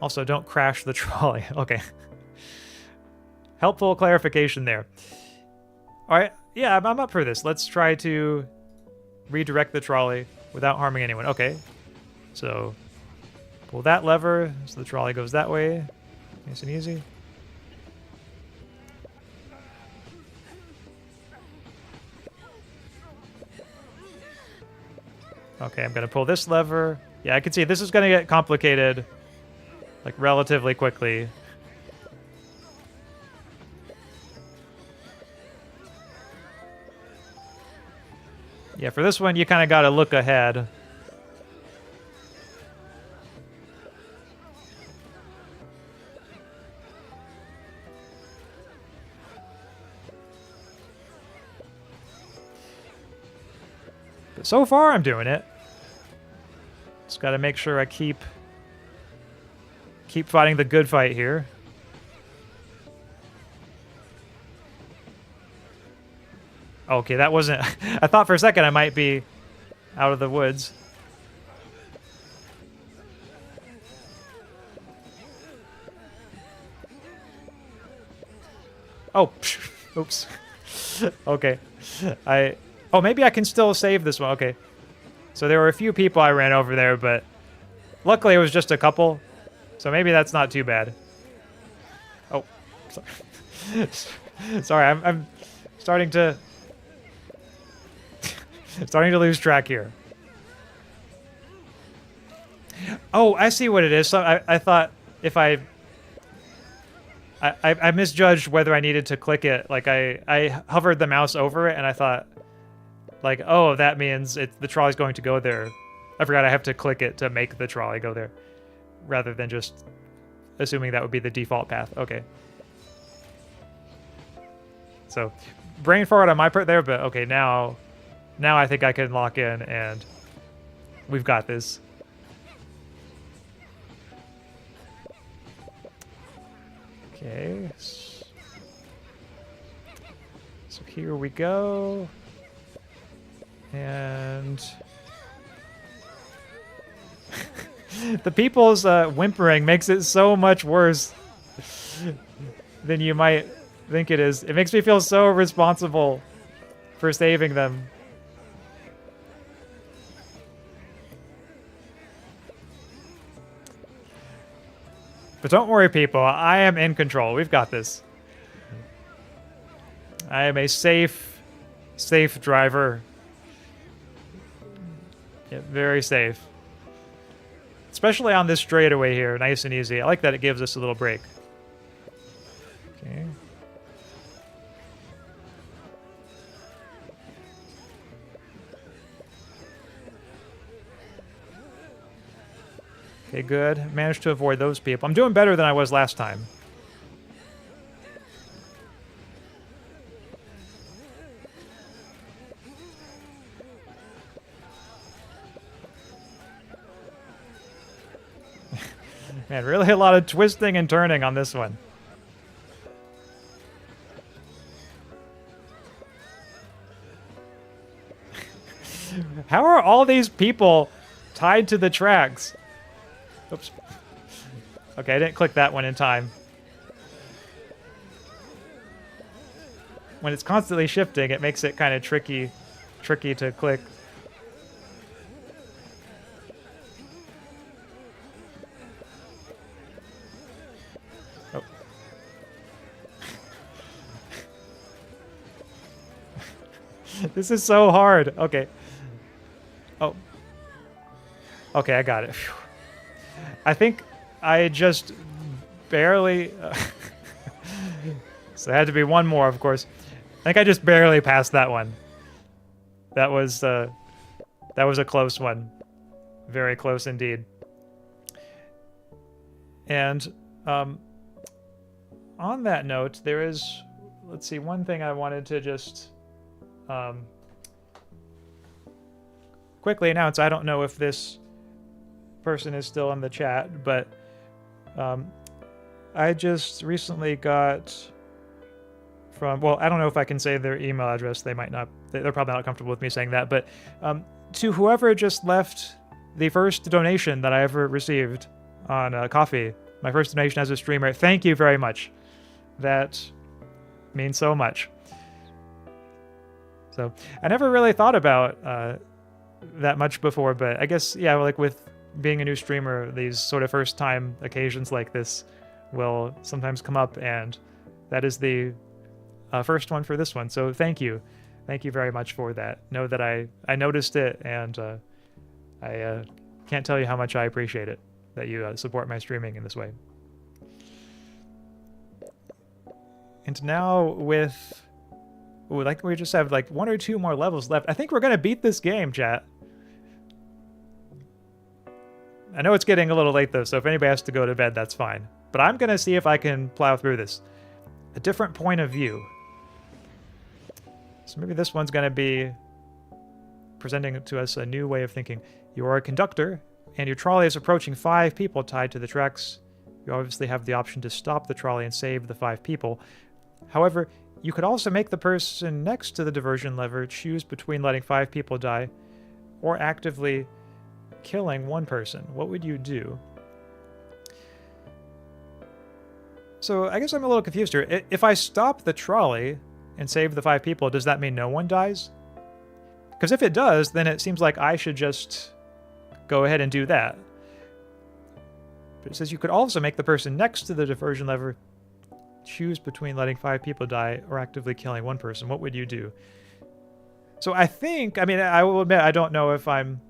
Also, don't crash the trolley. Okay. Helpful clarification there. Alright, yeah, I'm up for this. Let's try to redirect the trolley without harming anyone. Okay. So, pull that lever so the trolley goes that way. Nice and easy. Okay, I'm going to pull this lever. Yeah, I can see this is going to get complicated, like, relatively quickly. Yeah, for this one, you kind of got to look ahead. But so far, I'm doing it. Just got to make sure I keep fighting the good fight here. Okay, that wasn't... I thought for a second I might be out of the woods. Oh, oops. Okay. Oh, maybe I can still save this one. Okay. So there were a few people I ran over there, but luckily it was just a couple. So maybe that's not too bad. Oh. Sorry, I'm starting to... starting to lose track here. Oh, I see what it is. So I thought if I misjudged whether I needed to click it. Like I hovered the mouse over it and I thought like, oh, that means the trolley's going to go there. I forgot I have to click it to make the trolley go there, rather than just assuming that would be the default path. Okay. So, brain fart on my part there, but okay, now I think I can lock in, and we've got this. Okay. So here we go. And the people's whimpering makes it so much worse than you might think it is. It makes me feel so responsible for saving them. But don't worry, people. I am in control. We've got this. I am a safe driver. Yeah, very safe. Especially on this straightaway here. Nice and easy. I like that it gives us a little break. Okay. Okay, good. Managed to avoid those people. I'm doing better than I was last time. Man, really a lot of twisting and turning on this one. How are all these people tied to the tracks? Oops. Okay, I didn't click that one in time. When it's constantly shifting, it makes it kind of tricky to click. Oh. This is so hard. Okay. Oh. Okay, I got it. Phew. I think I just barely... so it had to be one more, of course. I think I just barely passed that one. That was a close one. Very close indeed. And on that note, there is... Let's see, one thing I wanted to just quickly announce. I don't know if this person is still in the chat, but I just recently got from, well, I don't know if I can say their email address. They might not, they're probably not comfortable with me saying that, but to whoever just left the first donation that I ever received on Coffee, my first donation as a streamer, thank you very much. That means so much. So I never really thought about that much before, but I guess, yeah, like with being a new streamer, these sort of first time occasions like this will sometimes come up, and that is the first one for this one. So thank you very much for that. Know that I noticed it, and I can't tell you how much I appreciate it that you support my streaming in this way. And now with, ooh, like we just have like 1 or 2 more levels left. I think we're gonna beat this game, chat. I know it's getting a little late though, so if anybody has to go to bed, that's fine. But I'm gonna see if I can plow through this. A different point of view. So maybe this one's gonna be presenting to us a new way of thinking. You are a conductor, and your trolley is approaching 5 people tied to the tracks. You obviously have the option to stop the trolley and save the 5 people. However, you could also make the person next to the diversion lever choose between letting 5 people die or actively killing 1 person. What would you do? So I guess I'm a little confused here. If I stop the trolley and save the 5 people, does that mean no one dies? Because if it does, then it seems like I should just go ahead and do that. But it says you could also make the person next to the diversion lever choose between letting 5 people die or actively killing 1 person. What would you do? So I think, I mean, I will admit I don't know if I'm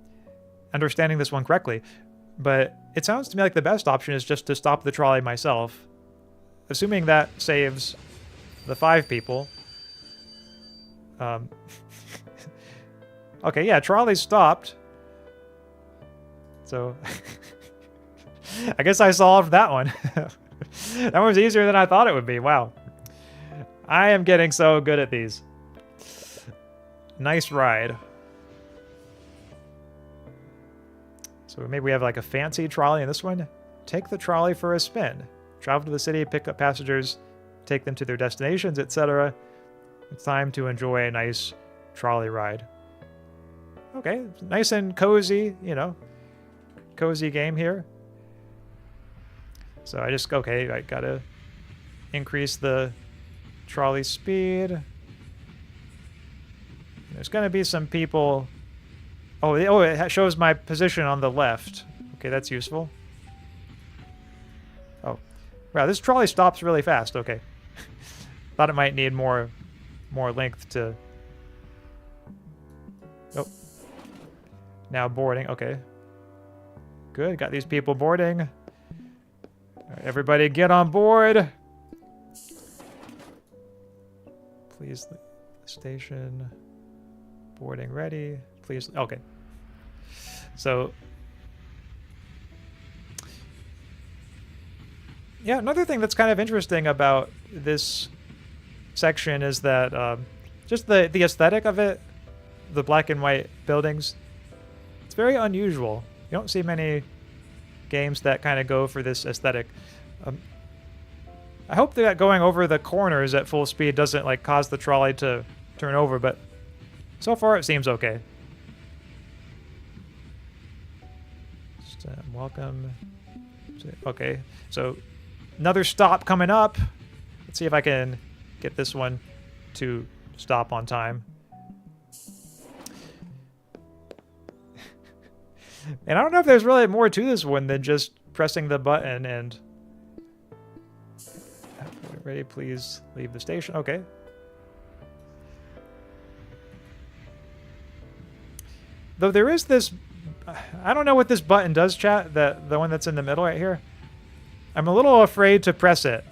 understanding this one correctly, but it sounds to me like the best option is just to stop the trolley myself, assuming that saves the 5 people. Okay, yeah, trolley stopped. So I guess I solved that one. That was easier than I thought it would be. Wow. I am getting so good at these. Nice ride. So maybe we have like a fancy trolley in this one. Take the trolley for a spin. Travel to the city, pick up passengers, take them to their destinations, etc. It's time to enjoy a nice trolley ride. Okay, nice and cozy, you know. Cozy game here. So I gotta increase the trolley speed. There's gonna be some people. Oh, it shows my position on the left. Okay, that's useful. Oh, wow, this trolley stops really fast. Okay, thought it might need more length to. Oh, now boarding. Okay, good. Got these people boarding. All right, everybody, get on board. Please, the station. Boarding ready. Please. Okay. So, yeah, another thing that's kind of interesting about this section is that just the aesthetic of it, the black and white buildings, it's very unusual. You don't see many games that kind of go for this aesthetic. I hope that going over the corners at full speed doesn't like cause the trolley to turn over, but so far it seems okay. Just, welcome. Okay, so another stop coming up. Let's see if I can get this one to stop on time. And I don't know if there's really more to this one than just pressing the button and... Ready, please leave the station. Okay. Though there is this... I don't know what this button does, chat. The one that's in the middle right here. I'm a little afraid to press it.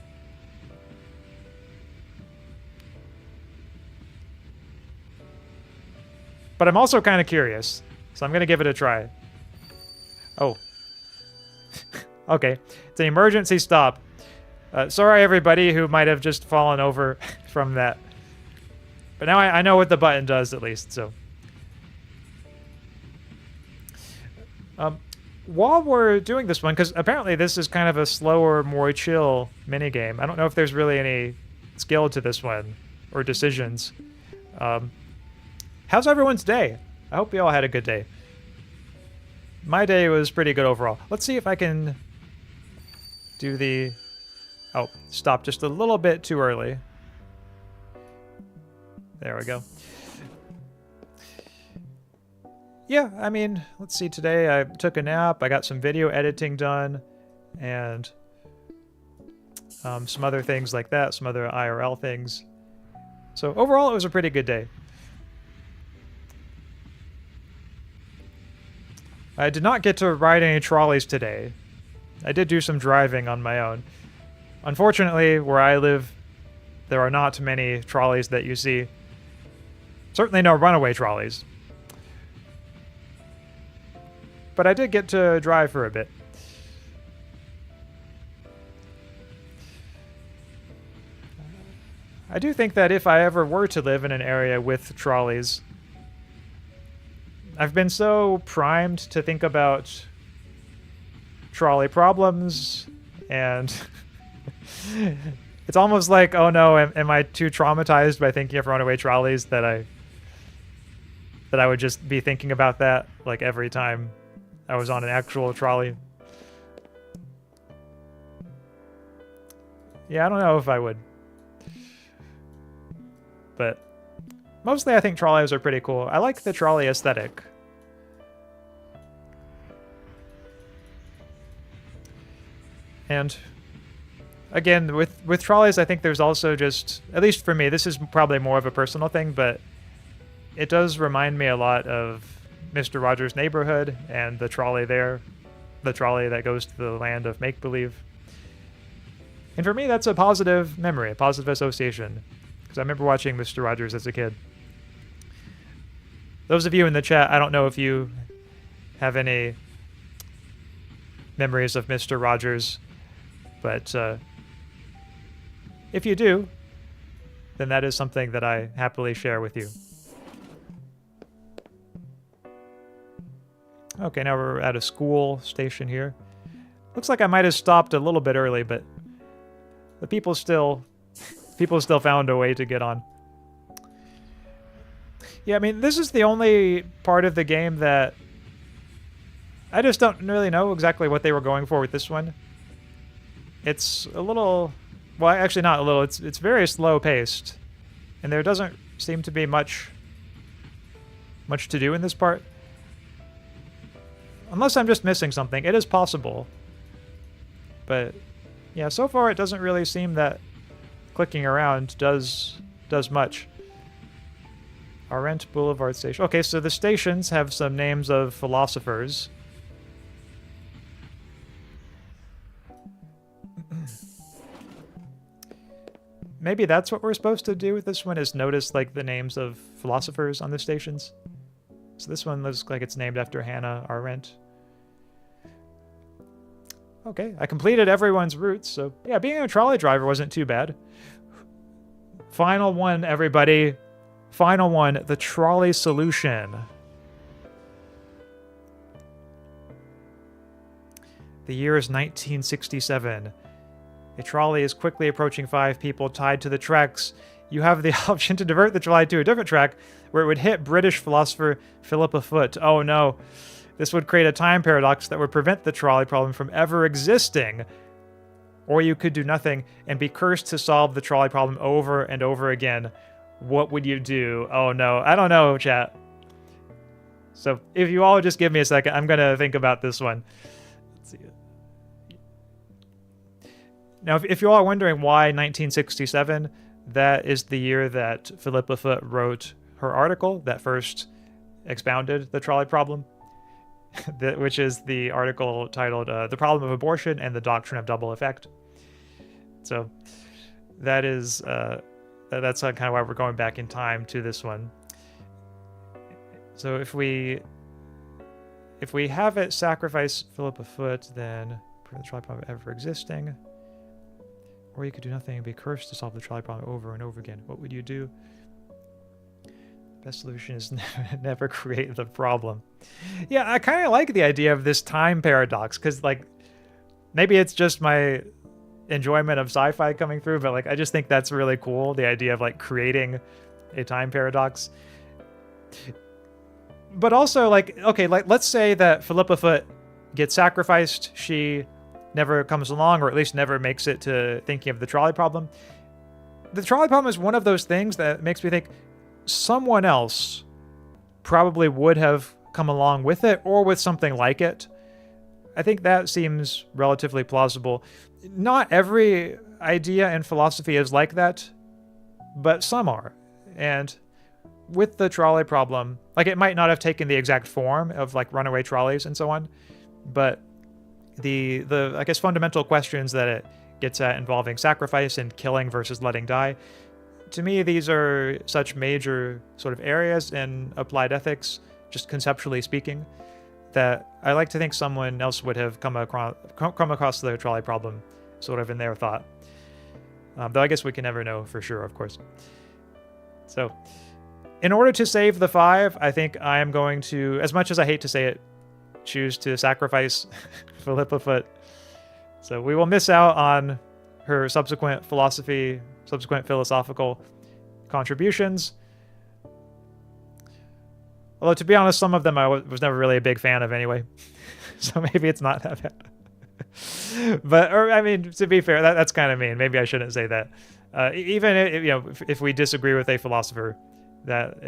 But I'm also kind of curious. So I'm going to give it a try. Oh. Okay. It's an emergency stop. Sorry, everybody who might have just fallen over from that. But now I know what the button does, at least, so. While we're doing this one, because apparently this is kind of a slower, more chill minigame. I don't know if there's really any skill to this one, or decisions. How's everyone's day? I hope you all had a good day. My day was pretty good overall. Let's see if I can do the... Oh, stop just a little bit too early. There we go. Yeah, I mean, let's see. Today I took a nap. I got some video editing done. And some other things like that. Some other IRL things. So overall, it was a pretty good day. I did not get to ride any trolleys today. I did do some driving on my own. Unfortunately, where I live, there are not many trolleys that you see. Certainly no runaway trolleys. But I did get to drive for a bit. I do think that if I ever were to live in an area with trolleys, I've been so primed to think about trolley problems, and it's almost like, oh no, am I too traumatized by thinking of runaway trolleys that I would just be thinking about that like every time I was on an actual trolley. Yeah, I don't know if I would. But mostly I think trolleys are pretty cool. I like the trolley aesthetic. And again, with trolleys, I think there's also just, at least for me, this is probably more of a personal thing, but it does remind me a lot of Mr. Rogers' Neighborhood and the trolley there, the trolley that goes to the land of make-believe. And for me, that's a positive memory, a positive association, because I remember watching Mr. Rogers as a kid. Those of you in the chat, I don't know if you have any memories of Mr. Rogers. But if you do, then that is something that I happily share with you. Okay, now we're at a school station here. Looks like I might have stopped a little bit early, but the people still found a way to get on. Yeah, I mean, this is the only part of the game that I just don't really know exactly what they were going for with this one. It's a little, well, actually not a little, it's very slow paced. And there doesn't seem to be much to do in this part. Unless I'm just missing something. It is possible. But yeah, so far it doesn't really seem that clicking around does much. Arendt Boulevard Station. Okay, so the stations have some names of philosophers. Maybe that's what we're supposed to do with this one, is notice like the names of philosophers on the stations. So this one looks like it's named after Hannah Arendt. Okay, I completed everyone's routes, so yeah, being a trolley driver wasn't too bad. Final one, everybody. Final one, the Trolley Solution. The year is 1967. A trolley is quickly approaching 5 people tied to the tracks. You have the option to divert the trolley to a different track where it would hit British philosopher Philippa Foot. Oh no. This would create a time paradox that would prevent the trolley problem from ever existing. Or you could do nothing and be cursed to solve the trolley problem over and over again. What would you do? Oh no. I don't know, chat. So if you all just give me a second, I'm going to think about this one. Let's see. Now, if you all are wondering why 1967, that is the year that Philippa Foot wrote her article that first expounded the trolley problem, which is the article titled The Problem of Abortion and the Doctrine of Double Effect. So that is, that's kind of why we're going back in time to this one. So if we have it sacrifice Philippa Foot, then prevent the trolley problem ever existing. Or you could do nothing and be cursed to solve the trolley problem over and over again. What would you do? The best solution is never create the problem. Yeah, I kind of like the idea of this time paradox, because, like, maybe it's just my enjoyment of sci-fi coming through, but, like, I just think that's really cool, the idea of, like, creating a time paradox. But also, like, okay, like, let's say that Philippa Foot gets sacrificed. She never comes along, or at least never makes it to thinking of the trolley problem. The trolley problem is one of those things that makes me think someone else probably would have come along with it, or with something like it. I think that seems relatively plausible. Not every idea in philosophy is like that, but some are. And with the trolley problem, like, it might not have taken the exact form of, like, runaway trolleys and so on, but the I guess fundamental questions that it gets at involving sacrifice and killing versus letting die, to me these are such major sort of areas in applied ethics, just conceptually speaking, that I like to think someone else would have come across the trolley problem sort of in their thought. Though I guess we can never know for sure, of course. So in order to save the 5, I think I am going to, as much as I hate to say it, choose to sacrifice Philippa Foot. So we will miss out on her subsequent philosophical contributions. Although, to be honest, some of them I was never really a big fan of anyway. So maybe it's not that bad. But, or, I mean, to be fair, that's kind of mean. Maybe I shouldn't say that. Even if, you know, if we disagree with a philosopher, that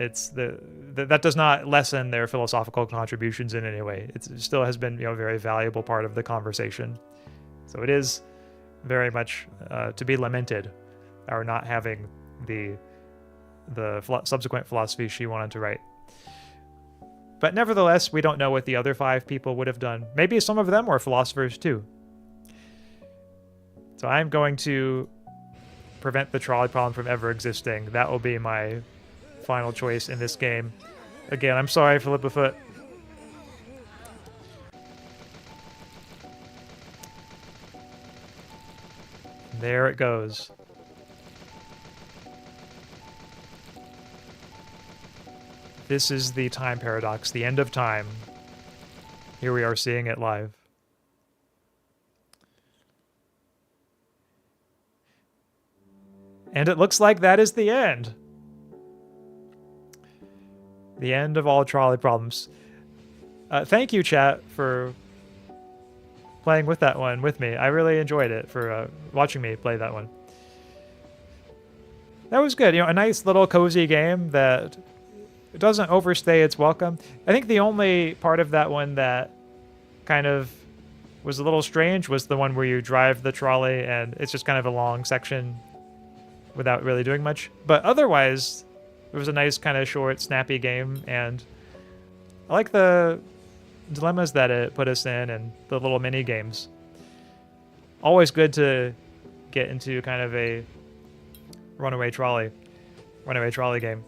does not lessen their philosophical contributions in any way. It still has been, you know, a very valuable part of the conversation. So it is very much to be lamented, our not having the subsequent philosophy she wanted to write. But nevertheless, we don't know what the other 5 people would have done. Maybe some of them were philosophers too. So I'm going to prevent the trolley problem from ever existing. That will be my final choice in this game. Again, I'm sorry, Philippa Foot. There it goes. This is the time paradox, the end of time. Here we are seeing it live. And it looks like that is the end. The end of all trolley problems. Thank you, chat, for playing with that one with me. I really enjoyed it, for watching me play that one. That was good. You know, a nice little cozy game that doesn't overstay its welcome. I think the only part of that one that kind of was a little strange was the one where you drive the trolley and it's just kind of a long section without really doing much. But otherwise, it was a nice kind of short, snappy game, and I like the dilemmas that it put us in and the little mini games. Always good to get into kind of a runaway trolley game.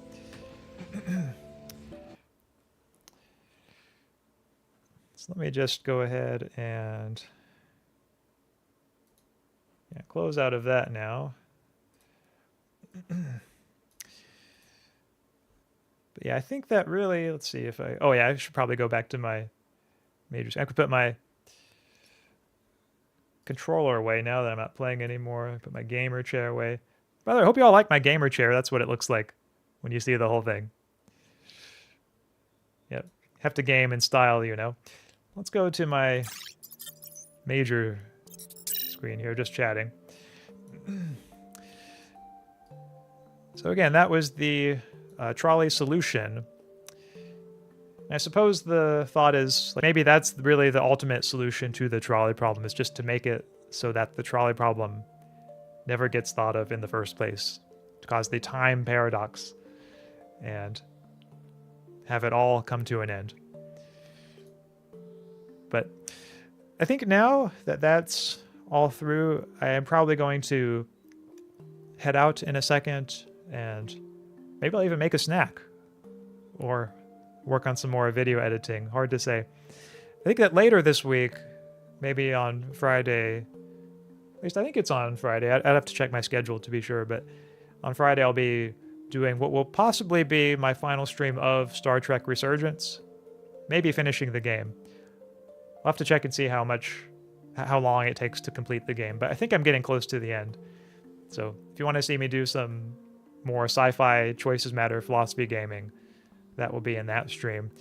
So let me just go ahead and close out of that now. But yeah, I think that really, let's see if I should probably go back to my majors. I could put my controller away now that I'm not playing anymore. Put my gamer chair away. By the way, I hope you all like my gamer chair. That's what it looks like when you see the whole thing. Yep, have to game in style, you know. Let's go to my major screen here, just chatting. So again, that was the Trolley Solution. I suppose the thought is, like, maybe that's really the ultimate solution to the trolley problem, is just to make it so that the trolley problem never gets thought of in the first place, to cause the time paradox and have it all come to an end. But I think now that that's all through, I am probably going to head out in a second, and maybe I'll even make a snack or work on some more video editing. Hard to say. I think that later this week, maybe on Friday, at least I think it's on Friday. I'd have to check my schedule to be sure, but on Friday I'll be doing what will possibly be my final stream of Star Trek Resurgence, maybe finishing the game. I'll have to check and see how long it takes to complete the game, but I think I'm getting close to the end. So if you want to see me do some more sci-fi choices matter philosophy gaming, that will be in that stream.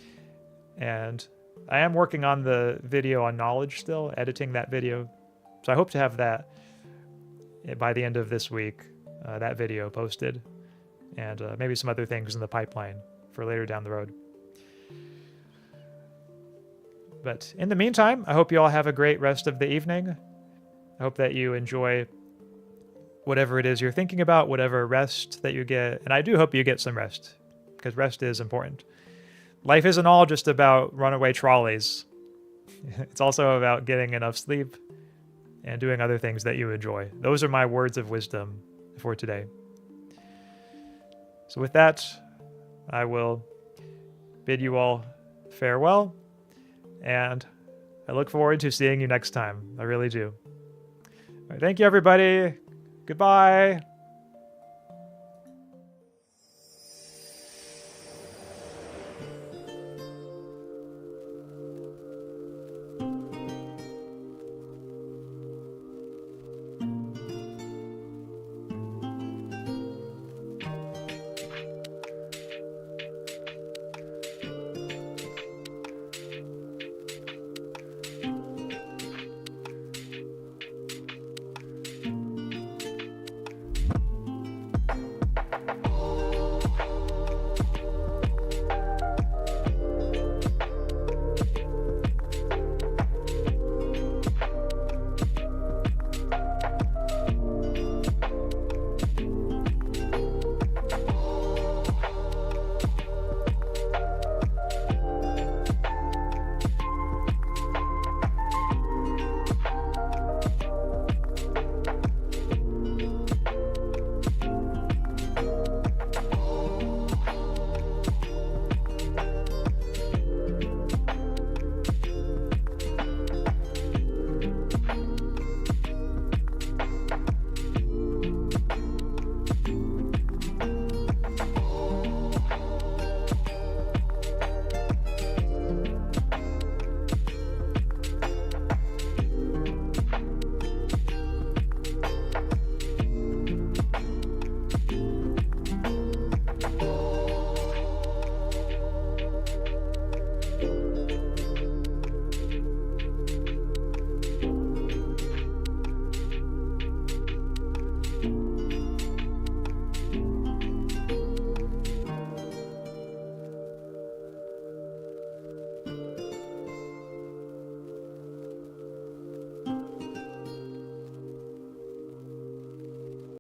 And I am working on the video on knowledge still, editing that video. So I hope to have that by the end of this week, that video posted, and maybe some other things in the pipeline for later down the road. But in the meantime, I hope you all have a great rest of the evening. I hope that you enjoy whatever it is you're thinking about, whatever rest that you get. And I do hope you get some rest, because rest is important. Life isn't all just about runaway trolleys. It's also about getting enough sleep and doing other things that you enjoy. Those are my words of wisdom for today. So with that, I will bid you all farewell, and I look forward to seeing you next time. I really do. All right, thank you, everybody. Goodbye.